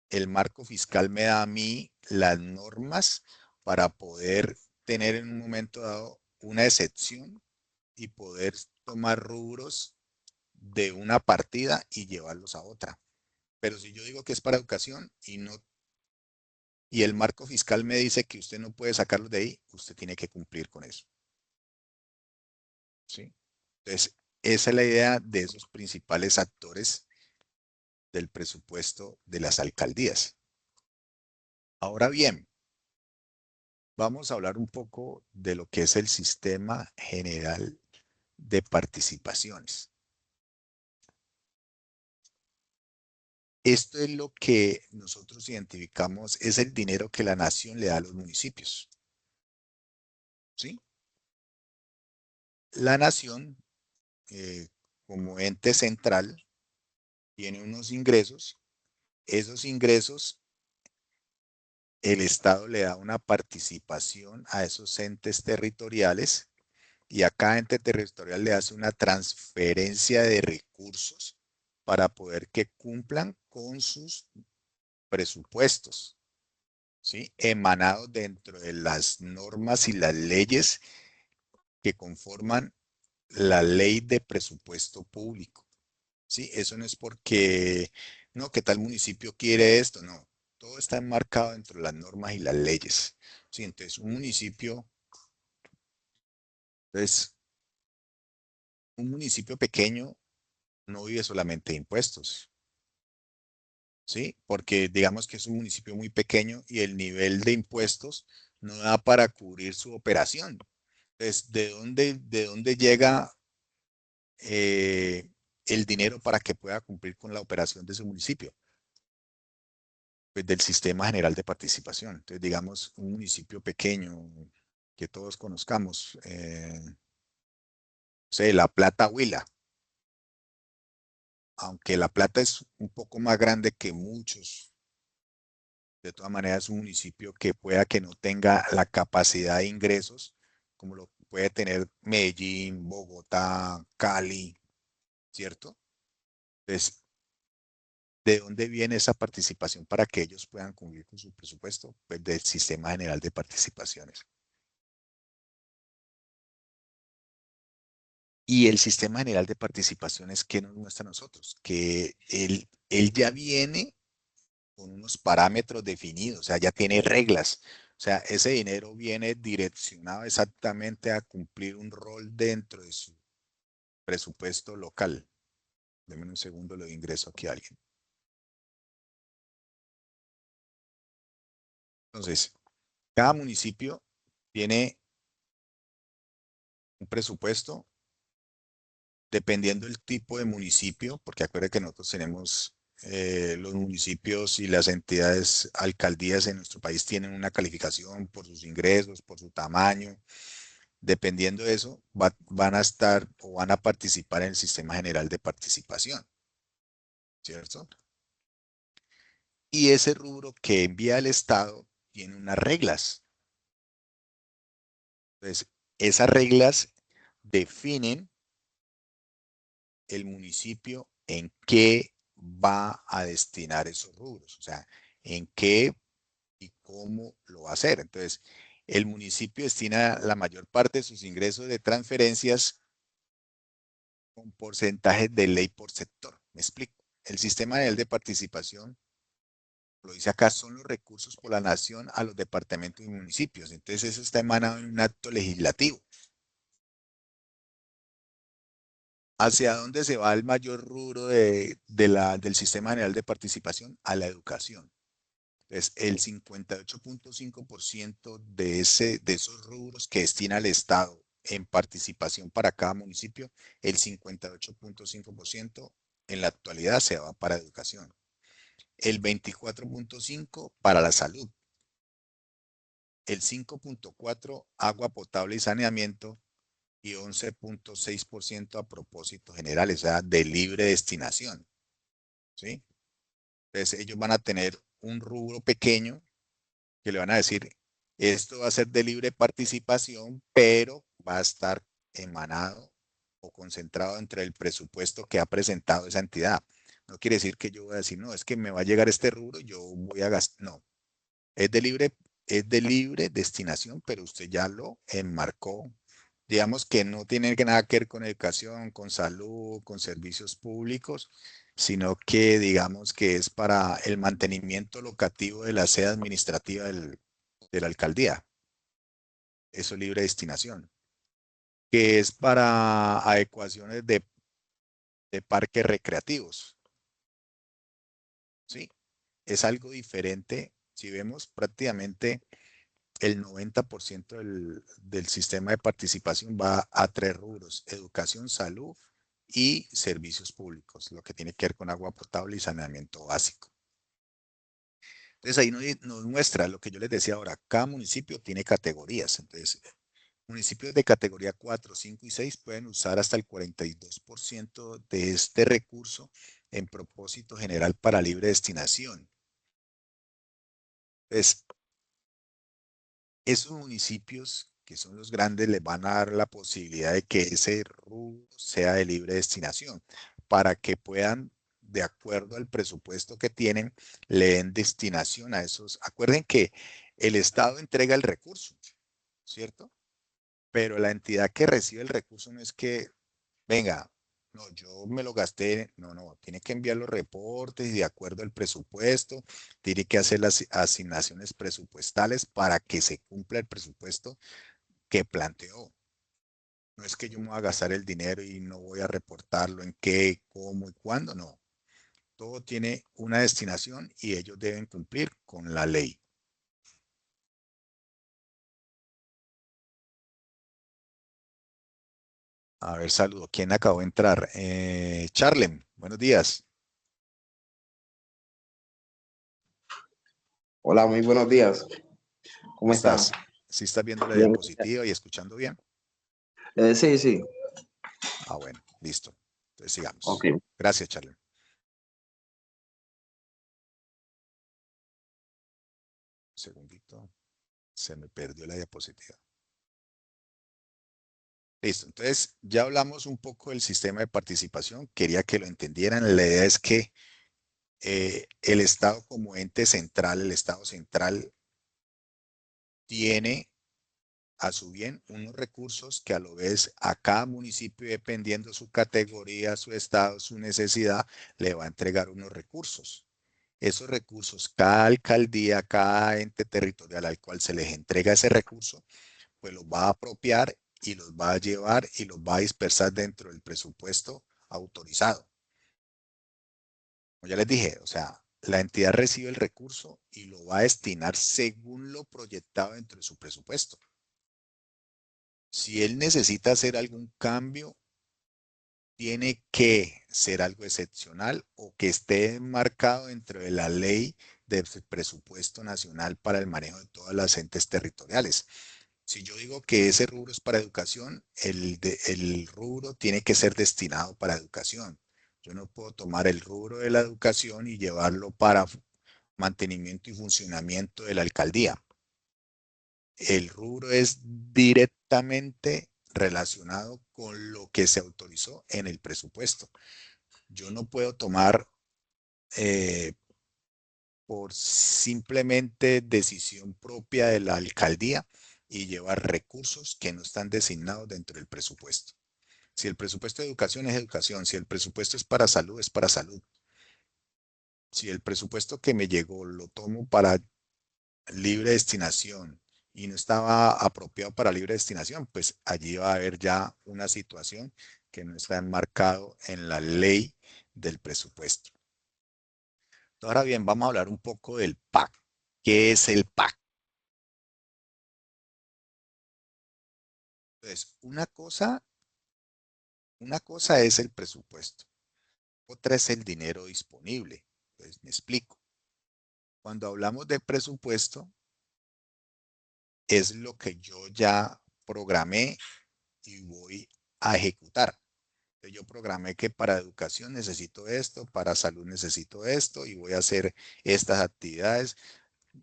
el marco fiscal me da a mí las normas para poder tener en un momento dado una excepción y poder tomar rubros de una partida y llevarlos a otra. Pero si yo digo que es para educación y no, y el marco fiscal me dice que usted no puede sacarlos de ahí, usted tiene que cumplir con eso. ¿Sí? Entonces, esa es la idea de esos principales actores del presupuesto de las alcaldías. Ahora bien, vamos a hablar un poco de lo que es el sistema general de participaciones. Esto es lo que nosotros identificamos, es el dinero que la nación le da a los municipios. ¿Sí? La nación, eh, como ente central, tiene unos ingresos. Esos ingresos, el Estado le da una participación a esos entes territoriales y a cada ente territorial le hace una transferencia de recursos para poder que cumplan con sus presupuestos, ¿sí? Emanados dentro de las normas y las leyes que conforman la ley de presupuesto público, ¿sí? Eso no es porque, no, que tal municipio quiere esto, no. Todo está enmarcado dentro de las normas y las leyes, ¿sí? Entonces, entonces, un municipio pequeño no vive solamente de impuestos, ¿sí? Porque digamos que es un municipio muy pequeño y el nivel de impuestos no da para cubrir su operación. Entonces, ¿de dónde llega eh, el dinero para que pueda cumplir con la operación de su municipio? Pues del Sistema General de Participación. Entonces, digamos, un municipio pequeño que todos conozcamos, sé, La Plata, Huila. Aunque La Plata es un poco más grande que muchos, de todas maneras es un municipio que pueda que no tenga la capacidad de ingresos como lo puede tener Medellín, Bogotá, Cali, ¿cierto? Entonces, ¿de dónde viene esa participación para que ellos puedan cumplir con su presupuesto? Pues del Sistema General de Participaciones. Y el Sistema General de Participaciones, ¿qué nos muestra a nosotros? Que él ya viene con unos parámetros definidos, o sea, ya tiene reglas. O sea, ese dinero viene direccionado exactamente a cumplir un rol dentro de su presupuesto local. Deme un segundo, le doy ingreso aquí a alguien. Entonces, cada municipio tiene un presupuesto dependiendo del tipo de municipio, porque acuérdense que nosotros tenemos los municipios y las entidades, alcaldías en nuestro país tienen una calificación por sus ingresos, por su tamaño. Dependiendo de eso, van a estar o van a participar en el Sistema General de Participación, ¿cierto? Y ese rubro que envía el Estado tiene unas reglas. Entonces, esas reglas definen el municipio en qué va a destinar esos rubros, o sea, en qué y cómo lo va a hacer. Entonces, el municipio destina la mayor parte de sus ingresos de transferencias con porcentajes de ley por sector. Me explico. El sistema de participación, lo dice acá, son los recursos por la nación a los departamentos y municipios. Entonces, eso está emanado en un acto legislativo. ¿Hacia dónde se va el mayor rubro del Sistema General de Participación? A la educación. Entonces, el 58.5% de esos rubros que destina el Estado en participación para cada municipio, el 58.5% en la actualidad se va para educación. El 24.5% para la salud. El 5.4% agua potable y saneamiento y 11.6% a propósitos generales, o sea, de libre destinación. ¿Sí? Entonces ellos van a tener un rubro pequeño que le van a decir, esto va a ser de libre participación, pero va a estar emanado o concentrado entre el presupuesto que ha presentado esa entidad. No quiere decir que yo voy a decir, no, es que me va a llegar este rubro, yo voy a gastar. No, es de libre, es de libre destinación, pero usted ya lo enmarcó. Digamos que no tiene nada que ver con educación, con salud, con servicios públicos, sino que digamos que es para el mantenimiento locativo de la sede administrativa de la alcaldía. Eso es libre destinación. Que es para adecuaciones de parques recreativos, ¿sí? Es algo diferente. Si vemos prácticamente el 90% del sistema de participación va a tres rubros: educación, salud y servicios públicos, lo que tiene que ver con agua potable y saneamiento básico. Entonces ahí nos muestra lo que yo les decía ahora, cada municipio tiene categorías. Entonces, municipios de categoría 4, 5 y 6 pueden usar hasta el 42% de este recurso en propósito general para libre destinación. Entonces, esos municipios que son los grandes les van a dar la posibilidad de que ese rubro sea de libre destinación para que puedan, de acuerdo al presupuesto que tienen, le den destinación a esos. Acuerden que el Estado entrega el recurso, ¿cierto? Pero la entidad que recibe el recurso no es que, venga, no, yo me lo gasté, no, no, tiene que enviar los reportes y de acuerdo al presupuesto, tiene que hacer las asignaciones presupuestales para que se cumpla el presupuesto que planteó. No es que yo me voy a gastar el dinero y no voy a reportarlo en qué, cómo y cuándo, no. Todo tiene una destinación y ellos deben cumplir con la ley. A ver, saludo. ¿Quién acabó de entrar? Charlem, buenos días. Hola, muy buenos días. ¿Cómo ¿Cómo está? estás? ¿Sí estás viendo la Bien. diapositiva y escuchando bien? Sí, sí. Ah, bueno, listo. Entonces Ok. sigamos. Gracias, Charlem. Un segundito. Se me perdió la diapositiva. Listo. Entonces, ya hablamos un poco del sistema de participación. Quería que lo entendieran. La idea es que el Estado como ente central, el Estado central, tiene a su bien unos recursos que a lo vez a cada municipio, dependiendo su categoría, su estado, su necesidad, le va a entregar unos recursos. Esos recursos, cada alcaldía, cada ente territorial al cual se les entrega ese recurso, pues los va a apropiar y los va a llevar y los va a dispersar dentro del presupuesto autorizado. Como ya les dije, o sea, la entidad recibe el recurso y lo va a destinar según lo proyectado dentro de su presupuesto. Si él necesita hacer algún cambio, tiene que ser algo excepcional o que esté marcado dentro de la ley del presupuesto nacional para el manejo de todas las entes territoriales. Si yo digo que ese rubro es para educación, el rubro tiene que ser destinado para educación. Yo no puedo tomar el rubro de la educación y llevarlo para mantenimiento y funcionamiento de la alcaldía. El rubro es directamente relacionado con lo que se autorizó en el presupuesto. Yo no puedo tomar eh, por simplemente decisión propia de la alcaldía y llevar recursos que no están designados dentro del presupuesto. Si el presupuesto de educación es educación, si el presupuesto es para salud, es para salud. Si el presupuesto que me llegó lo tomo para libre destinación y no estaba apropiado para libre destinación, pues allí va a haber ya una situación que no está enmarcado en la ley del presupuesto. Ahora bien, vamos a hablar un poco del PAC. ¿Qué es el PAC? Entonces, una cosa es el presupuesto, otra es el dinero disponible. Entonces, me explico. Cuando hablamos de presupuesto, es lo que yo ya programé y voy a ejecutar. Yo programé que para educación necesito esto, para salud necesito esto y voy a hacer estas actividades.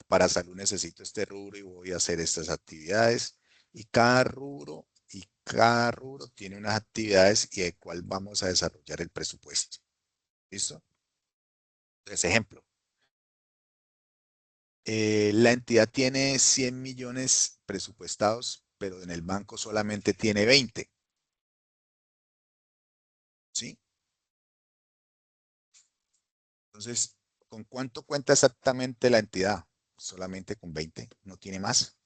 Para salud necesito este rubro y voy a hacer estas actividades. Y cada rubro tiene unas actividades y de cuál vamos a desarrollar el presupuesto. ¿Listo? Entonces, ejemplo, la entidad tiene 100 millones presupuestados, pero en el banco solamente tiene 20, ¿sí? Entonces, ¿con cuánto cuenta exactamente la entidad? Solamente con 20, no tiene más.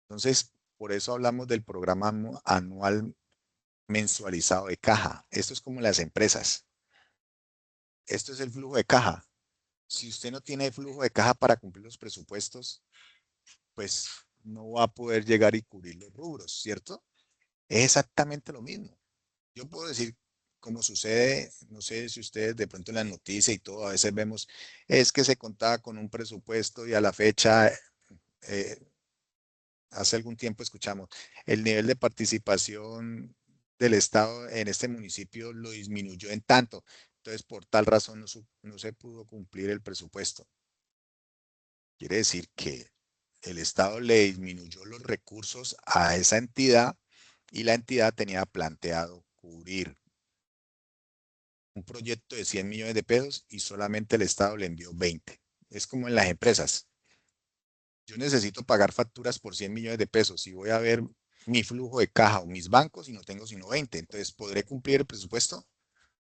Entonces, por eso hablamos del programa anual mensualizado de caja. Esto es como las empresas. Esto es el flujo de caja. Si usted no tiene flujo de caja para cumplir los presupuestos, pues no va a poder llegar y cubrir los rubros, ¿cierto? Es exactamente lo mismo. Yo puedo decir, como sucede, no sé si ustedes de pronto en la noticia y todo, a veces vemos, es que se contaba con un presupuesto y a la fecha, eh, hace algún tiempo escuchamos, el nivel de participación del Estado en este municipio lo disminuyó en tanto. Entonces, por tal razón no se pudo cumplir el presupuesto. Quiere decir que el Estado le disminuyó los recursos a esa entidad y la entidad tenía planteado cubrir un proyecto de 100 millones de pesos y solamente el Estado le envió 20. Es como en las empresas. Yo necesito pagar facturas por 100 millones de pesos y voy a ver mi flujo de caja o mis bancos y no tengo sino 20. Entonces, ¿podré cumplir el presupuesto?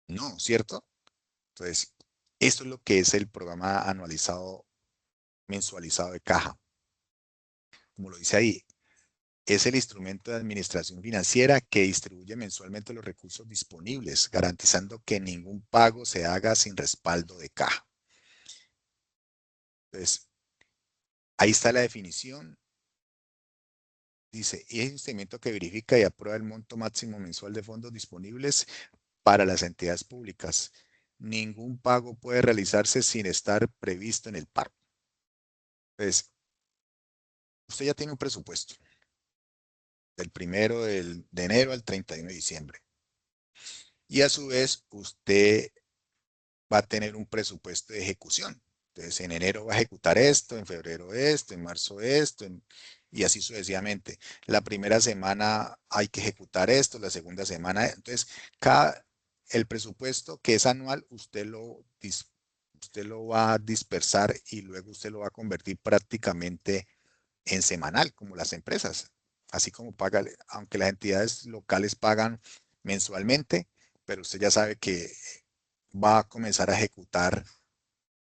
No, ¿cierto? Entonces, esto es lo que es el programa anualizado, mensualizado de caja. Como lo dice ahí, es el instrumento de administración financiera que distribuye mensualmente los recursos disponibles, garantizando que ningún pago se haga sin respaldo de caja. Entonces, ahí está la definición. Dice, y es un instrumento que verifica y aprueba el monto máximo mensual de fondos disponibles para las entidades públicas. Ningún pago puede realizarse sin estar previsto en el paro. Entonces, usted ya tiene un presupuesto del de enero al 31 de diciembre. Y a su vez, usted va a tener un presupuesto de ejecución. Entonces, en enero va a ejecutar esto, en febrero esto, en marzo esto, y así sucesivamente. La primera semana hay que ejecutar esto, la segunda semana. Entonces, el presupuesto que es anual, usted lo va a dispersar y luego usted lo va a convertir prácticamente en semanal, como las empresas. Así como paga, aunque las entidades locales pagan mensualmente, pero usted ya sabe que va a comenzar a ejecutar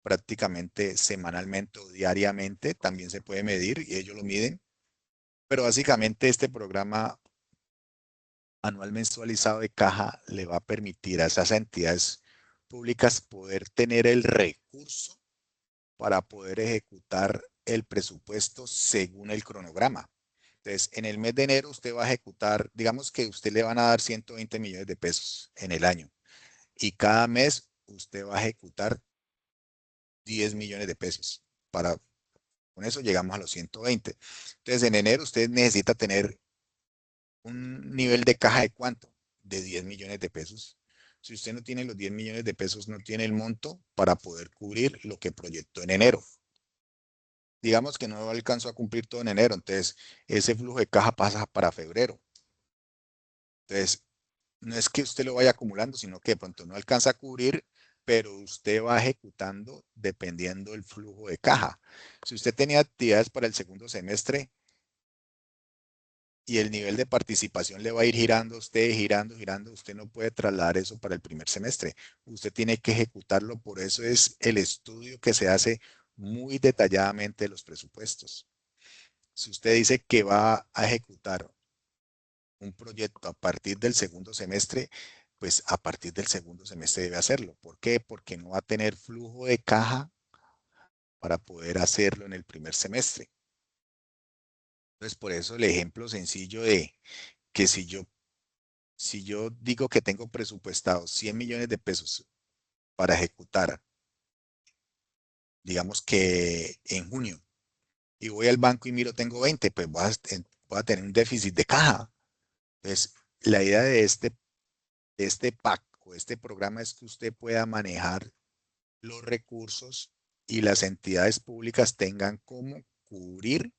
prácticamente semanalmente o diariamente, también se puede medir y ellos lo miden, pero básicamente este programa anual mensualizado de caja le va a permitir a esas entidades públicas poder tener el recurso para poder ejecutar el presupuesto según el cronograma. Entonces, en el mes de enero usted va a ejecutar, digamos que usted le van a dar 120 millones de pesos en el año y cada mes usted va a ejecutar 10 millones de pesos. Con eso llegamos a los 120. Entonces, en enero usted necesita tener un nivel de caja de cuánto? De 10 millones de pesos. Si usted no tiene los 10 millones de pesos, no tiene el monto para poder cubrir lo que proyectó en enero. Digamos que no alcanzó a cumplir todo en enero, entonces ese flujo de caja pasa para febrero. Entonces, no es que usted lo vaya acumulando, sino que de pronto no alcanza a cubrir, pero usted va ejecutando dependiendo del flujo de caja. Si usted tenía actividades para el segundo semestre y el nivel de participación le va a ir girando a usted, girando, girando, usted no puede trasladar eso para el primer semestre. Usted tiene que ejecutarlo, por eso es el estudio que se hace muy detalladamente de los presupuestos. Si usted dice que va a ejecutar un proyecto a partir del segundo semestre, pues a partir del segundo semestre debe hacerlo. ¿Por qué? Porque no va a tener flujo de caja para poder hacerlo en el primer semestre. Entonces, por eso el ejemplo sencillo de que si yo digo que tengo presupuestado 100 millones de pesos para ejecutar, digamos que en junio, y voy al banco y miro, tengo 20, pues voy a tener un déficit de caja. Entonces, la idea de este pack o este programa es que usted pueda manejar los recursos y las entidades públicas tengan cómo cubrir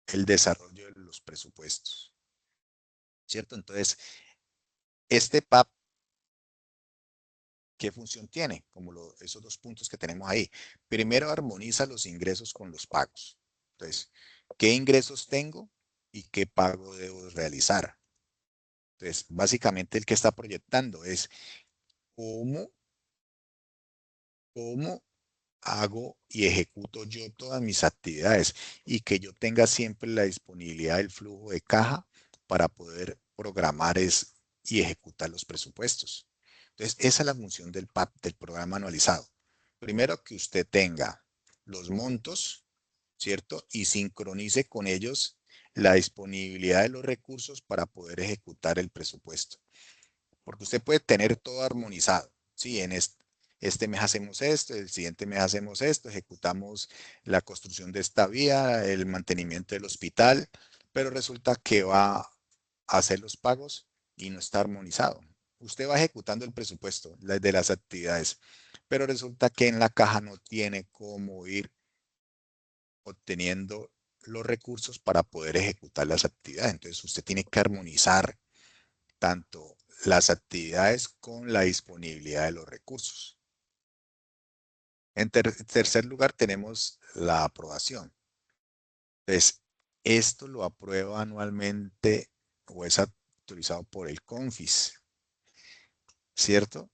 el desarrollo de los presupuestos, ¿cierto? Entonces, este PAP ¿qué función tiene? Como esos dos puntos que tenemos ahí. Primero, armoniza los ingresos con los pagos. Entonces, ¿qué ingresos tengo y qué pago debo realizar? Entonces, básicamente el que está proyectando es cómo, cómo hago y ejecuto yo todas mis actividades y que yo tenga siempre la disponibilidad del flujo de caja para poder programar y ejecutar los presupuestos. Entonces, esa es la función del PAP, del programa anualizado. Primero, que usted tenga los montos, ¿cierto? Y sincronice con ellos la disponibilidad de los recursos para poder ejecutar el presupuesto. Porque usted puede tener todo armonizado. Sí, este mes hacemos esto, el siguiente mes hacemos esto, ejecutamos la construcción de esta vía, el mantenimiento del hospital, pero resulta que va a hacer los pagos y no está armonizado. Usted va ejecutando el presupuesto de las actividades, pero resulta que en la caja no tiene cómo ir obteniendo los recursos para poder ejecutar las actividades. Entonces usted tiene que armonizar tanto las actividades con la disponibilidad de los recursos. En tercer lugar tenemos la aprobación. Entonces, esto lo aprueba anualmente o es autorizado por el CONFIS, ¿cierto?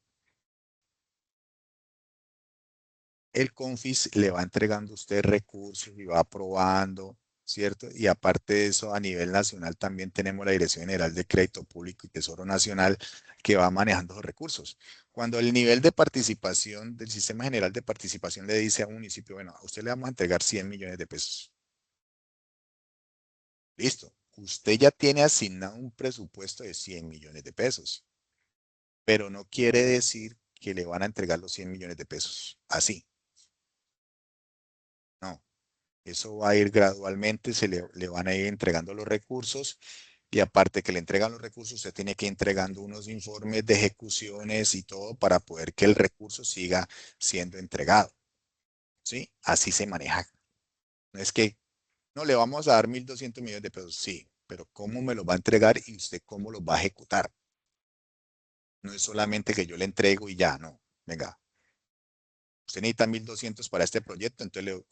El CONFIS le va entregando a usted recursos y va aprobando, ¿cierto? Y aparte de eso, a nivel nacional también tenemos la Dirección General de Crédito Público y Tesoro Nacional que va manejando los recursos. Cuando el nivel de participación del Sistema General de Participación le dice a un municipio, bueno, a usted le vamos a entregar 100 millones de pesos. Listo. Usted ya tiene asignado un presupuesto de 100 millones de pesos, pero no quiere decir que le van a entregar los 100 millones de pesos. Así, no. Eso va a ir gradualmente, le van a ir entregando los recursos y aparte que le entregan los recursos, usted tiene que ir entregando unos informes de ejecuciones y todo para poder que el recurso siga siendo entregado. ¿Sí? Así se maneja. No es que no le vamos a dar 1.200 millones de pesos, sí, pero ¿cómo me los va a entregar y usted cómo los va a ejecutar? No es solamente que yo le entrego y ya, no. Venga, usted necesita 1.200 para este proyecto, entonces,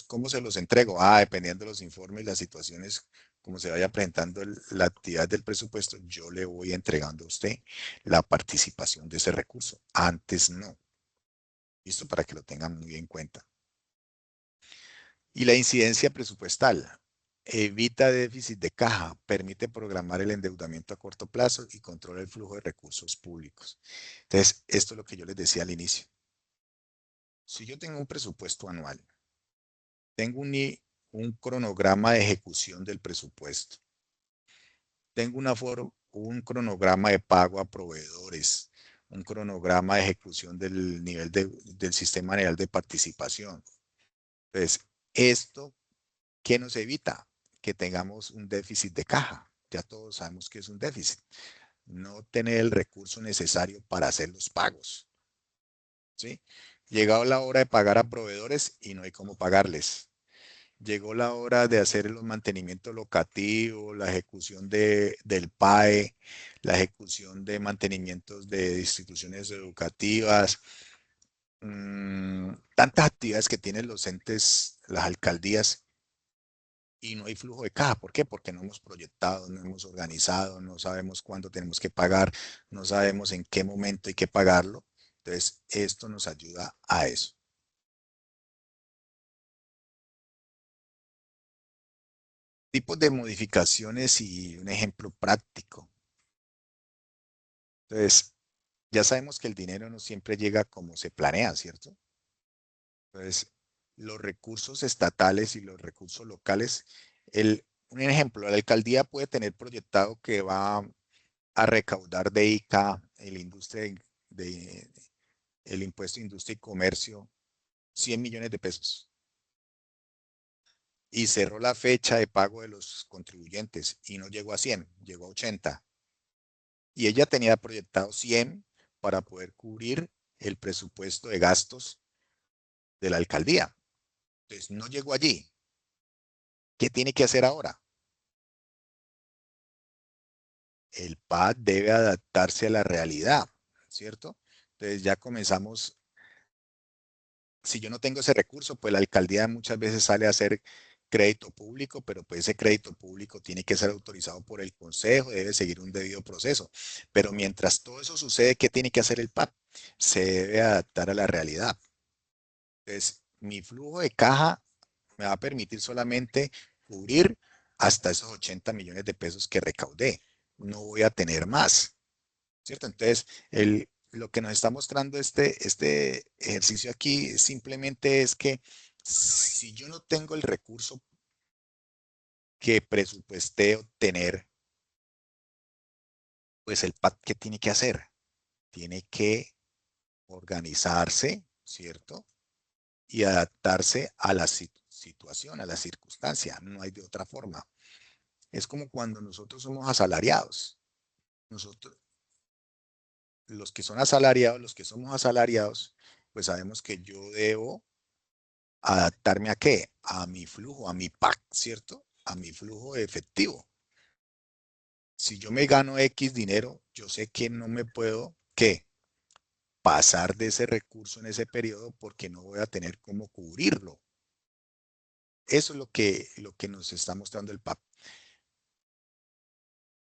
¿cómo se los entrego? Ah, dependiendo de los informes y las situaciones, como se vaya presentando la actividad del presupuesto, yo le voy entregando a usted la participación de ese recurso. Antes no. Listo, para que lo tengan muy en cuenta. Y la incidencia presupuestal. Evita déficit de caja, permite programar el endeudamiento a corto plazo y controla el flujo de recursos públicos. Entonces, esto es lo que yo les decía al inicio. Si yo tengo un presupuesto anual, tengo un cronograma de ejecución del presupuesto. Tengo un cronograma de pago a proveedores, un cronograma de ejecución del nivel del sistema general de participación. Entonces, esto, ¿qué nos evita? Que tengamos un déficit de caja. Ya todos sabemos que es un déficit. No tener el recurso necesario para hacer los pagos. ¿Sí? Llegado la hora de pagar a proveedores y no hay cómo pagarles. Llegó la hora de hacer los mantenimientos locativos, la ejecución del PAE, la ejecución de mantenimientos de instituciones educativas, tantas actividades que tienen los entes, las alcaldías, y no hay flujo de caja. ¿Por qué? Porque no hemos proyectado, no hemos organizado, no sabemos cuándo tenemos que pagar, no sabemos en qué momento hay que pagarlo. Entonces, esto nos ayuda a eso. Tipos de modificaciones y un ejemplo práctico. Entonces, ya sabemos que el dinero no siempre llega como se planea, ¿cierto? Entonces, los recursos estatales y los recursos locales, un ejemplo, la alcaldía puede tener proyectado que va a recaudar de ICA, de, el impuesto de industria y comercio, 100 millones de pesos. Y cerró la fecha de pago de los contribuyentes y no llegó a 100, llegó a 80. Y ella tenía proyectado 100 para poder cubrir el presupuesto de gastos de la alcaldía. Entonces no llegó allí. ¿Qué tiene que hacer ahora? El PAD debe adaptarse a la realidad, ¿cierto? Entonces ya comenzamos, si yo no tengo ese recurso, pues la alcaldía muchas veces sale a hacer crédito público, pero pues ese crédito público tiene que ser autorizado por el consejo, debe seguir un debido proceso. Pero mientras todo eso sucede, ¿qué tiene que hacer el PAP? Se debe adaptar a la realidad. Entonces, mi flujo de caja me va a permitir solamente cubrir hasta esos 80 millones de pesos que recaudé. No voy a tener más, ¿cierto? Entonces, lo que nos está mostrando este ejercicio aquí simplemente es que si yo no tengo el recurso que presupuesté obtener, pues el PAT, ¿qué tiene que hacer? Tiene que organizarse, ¿cierto? Y adaptarse a la situación, a la circunstancia. No hay de otra forma. Es como cuando nosotros somos asalariados. Nosotros, los que son asalariados, los que somos asalariados, pues sabemos que yo debo adaptarme a qué? A mi flujo, a mi PAC, ¿cierto? A mi flujo efectivo. Si yo me gano X dinero, yo sé que no me puedo, ¿qué? Pasar de ese recurso en ese periodo porque no voy a tener cómo cubrirlo. Eso es lo que nos está mostrando el PAP.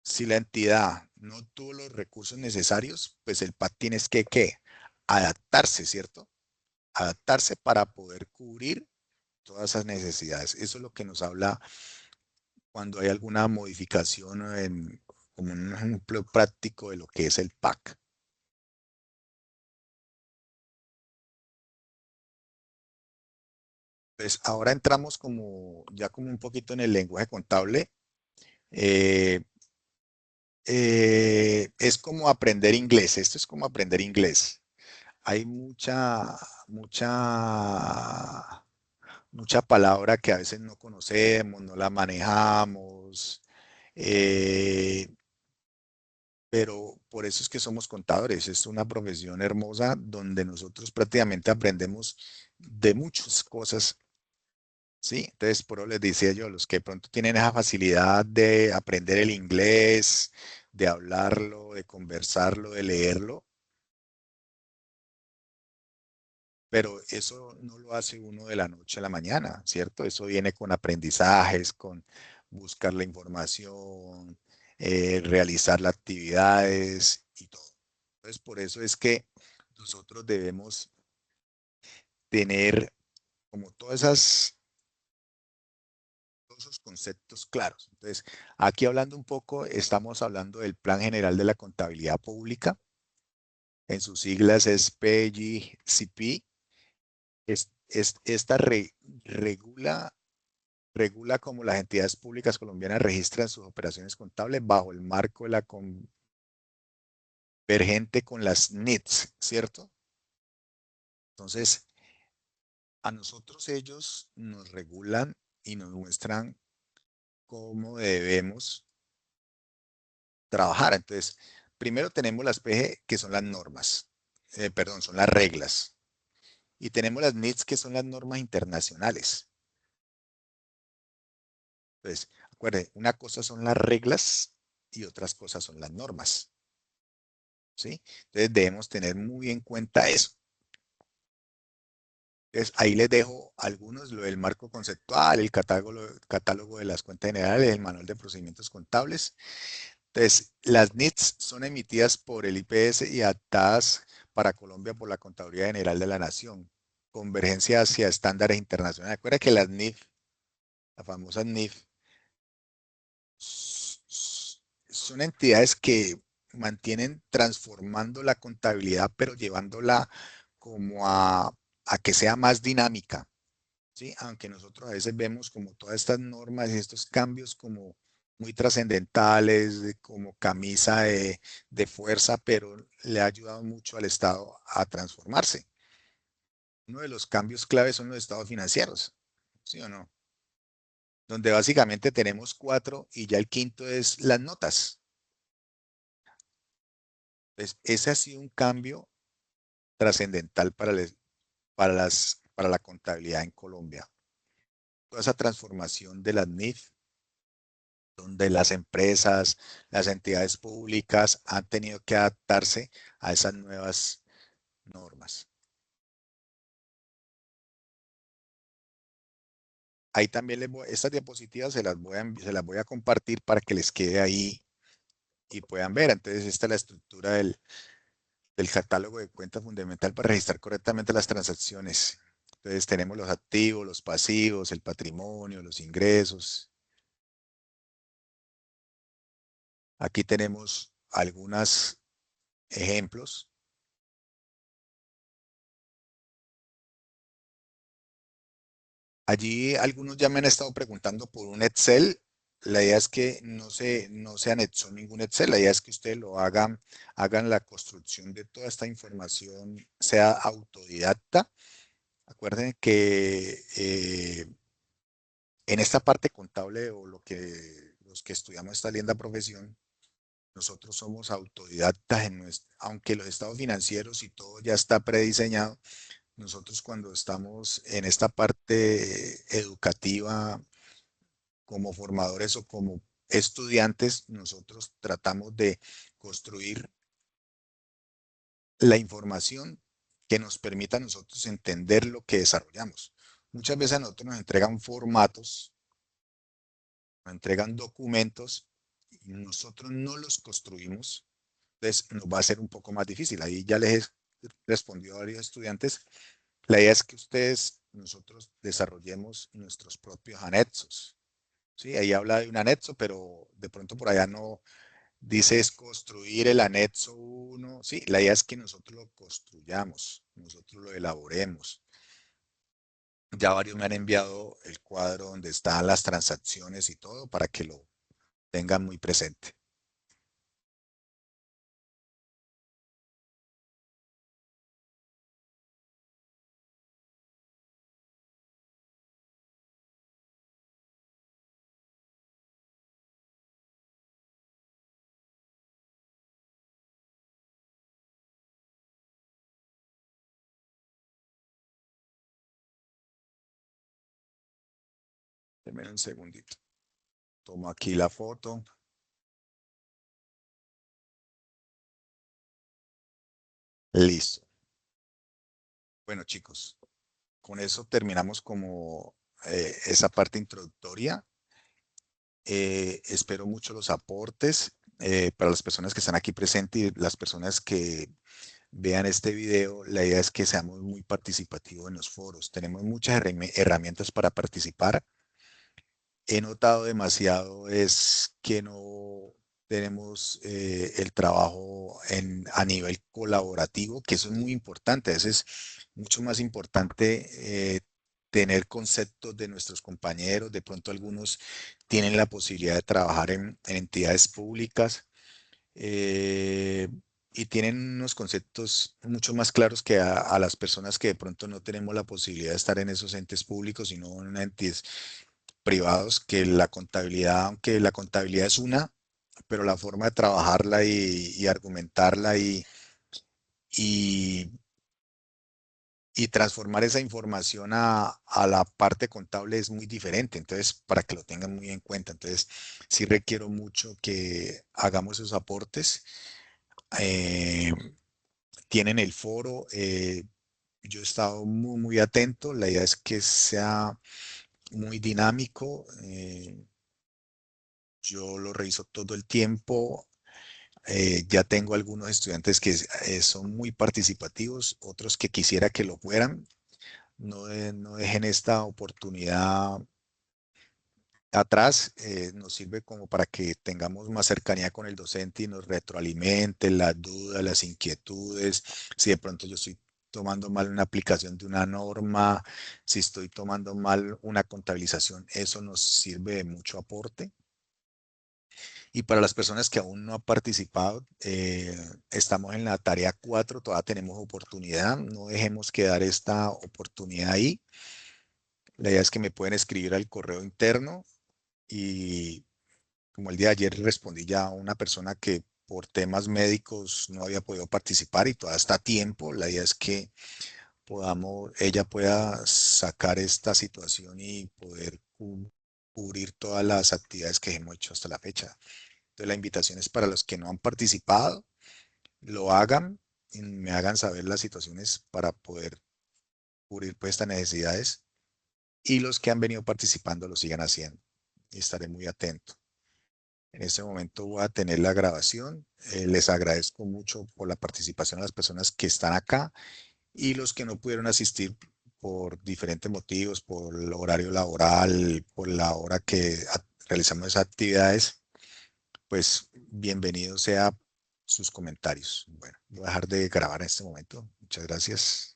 Si la entidad no tuvo los recursos necesarios, pues el PAC tiene que, ¿qué? Adaptarse, ¿cierto? Adaptarse para poder cubrir todas esas necesidades. Eso es lo que nos habla cuando hay alguna modificación como un ejemplo práctico de lo que es el PAC. Pues ahora entramos ya como un poquito en el lenguaje contable. Eh, es como aprender inglés. Esto es como aprender inglés. Hay mucha palabra que a veces no conocemos, no la manejamos. eh, pero por eso es que somos contadores. Es una profesión hermosa donde nosotros prácticamente aprendemos de muchas cosas, ¿sí? Entonces, por eso les decía yo, los que de pronto tienen esa facilidad de aprender el inglés, de hablarlo, de conversarlo, de leerlo, pero eso no lo hace uno de la noche a la mañana, ¿cierto? Eso viene con aprendizajes, con buscar la información, realizar las actividades y todo. Entonces, por eso es que nosotros debemos tener como todos esos conceptos claros. Entonces, aquí hablando un poco, estamos hablando del Plan General de la Contabilidad Pública. En sus siglas es PGCP. Esta regula cómo las entidades públicas colombianas registran sus operaciones contables bajo el marco de la convergente con las NITs, ¿cierto? Entonces, a nosotros ellos nos regulan y nos muestran cómo debemos trabajar. Entonces, primero tenemos las PG, que son las normas, perdón, son las reglas. Y tenemos las NITs, que son las normas internacionales. Entonces, acuérdense, una cosa son las reglas y otras cosas son las normas. ¿Sí? Entonces, debemos tener muy en cuenta eso. Entonces, ahí les dejo algunos, lo del marco conceptual, el catálogo de las cuentas generales, el manual de procedimientos contables. Entonces, las NITs son emitidas por el IPS y adaptadas para Colombia por la Contaduría General de la Nación. Convergencia hacia estándares internacionales. Recuerda que las NIF, las famosas NIF, son entidades que mantienen transformando la contabilidad, pero llevándola como a que sea más dinámica. ¿Sí? Aunque nosotros a veces vemos como todas estas normas y estos cambios como muy trascendentales, como camisa de fuerza, pero le ha ayudado mucho al Estado a transformarse. Uno de los cambios claves son los estados financieros, ¿sí o no? Donde básicamente tenemos cuatro y ya el quinto es las notas. Entonces, ese ha sido un cambio trascendental para la contabilidad en Colombia. Toda esa transformación de las NIF, donde las empresas, las entidades públicas han tenido que adaptarse a esas nuevas normas. Ahí también estas diapositivas se las voy a compartir para que les quede ahí y puedan ver. Entonces, esta es la estructura del catálogo de cuenta fundamental para registrar correctamente las transacciones. Entonces, tenemos los activos, los pasivos, el patrimonio, los ingresos. Aquí tenemos algunos ejemplos. Allí algunos ya me han estado preguntando por un Excel. La idea es que no se anexó ningún Excel. La idea es que ustedes lo hagan la construcción de toda esta información, sea autodidacta. Acuerden que en esta parte contable o los que estudiamos esta linda profesión, nosotros somos autodidactas aunque los estados financieros y todo ya está prediseñado. Nosotros cuando estamos en esta parte educativa como formadores o como estudiantes, nosotros tratamos de construir la información que nos permita a nosotros entender lo que desarrollamos. Muchas veces a nosotros nos entregan formatos, nos entregan documentos y nosotros no los construimos, entonces nos va a ser un poco más difícil. Ahí ya les he respondido a varios estudiantes. La idea es que nosotros desarrollemos nuestros propios anexos. Sí, ahí habla de un anexo, pero de pronto por allá no dice es construir el anexo uno. Sí, la idea es que nosotros lo construyamos, nosotros lo elaboremos. Ya varios me han enviado el cuadro donde están las transacciones y todo para que lo tengan muy presente. Denme un segundito. Tomo aquí la foto. Listo. Bueno, chicos, con eso terminamos como esa parte introductoria. Espero mucho los aportes para las personas que están aquí presentes y las personas que vean este video. La idea es que seamos muy participativos en los foros. Tenemos muchas herramientas para participar. He notado demasiado es que no tenemos el trabajo a nivel colaborativo, que eso es muy importante. Eso es mucho más importante tener conceptos de nuestros compañeros. De pronto algunos tienen la posibilidad de trabajar en entidades públicas eh, y tienen unos conceptos mucho más claros que a las personas que de pronto no tenemos la posibilidad de estar en esos entes públicos, sino en entes privados, que la contabilidad, aunque la contabilidad es una, pero la forma de trabajarla y argumentarla y, y transformar esa información a la parte contable es muy diferente. Entonces, para que lo tengan muy en cuenta. Entonces, sí requiero mucho que hagamos esos aportes. Eh, Tienen el foro. Yo he estado muy atento. La idea es que sea muy dinámico. Yo lo reviso todo el tiempo. Ya tengo algunos estudiantes que son muy participativos, otros que quisiera que lo fueran. No dejen esta oportunidad atrás. Nos sirve como para que tengamos más cercanía con el docente y nos retroalimente las dudas, las inquietudes. Si de pronto yo estoy tomando mal una aplicación de una norma, si estoy tomando mal una contabilización, eso nos sirve de mucho aporte. Y para las personas que aún no han participado, estamos en la tarea 4, todavía tenemos oportunidad, no dejemos quedar esta oportunidad ahí. La idea es que me pueden escribir al correo interno y como el día de ayer respondí ya a una persona que por temas médicos no había podido participar y todavía está a tiempo. La idea es que ella pueda sacar esta situación y poder cubrir todas las actividades que hemos hecho hasta la fecha. Entonces la invitación es para los que no han participado, lo hagan. me hagan saber las situaciones para poder cubrir pues estas necesidades y los que han venido participando lo sigan haciendo. Y estaré muy atento. En este momento voy a tener la grabación. Les agradezco mucho por la participación a las personas que están acá y los que no pudieron asistir por diferentes motivos, por el horario laboral, por la hora que realizamos esas actividades, pues bienvenido sea sus comentarios. Bueno, voy a dejar de grabar en este momento. Muchas gracias.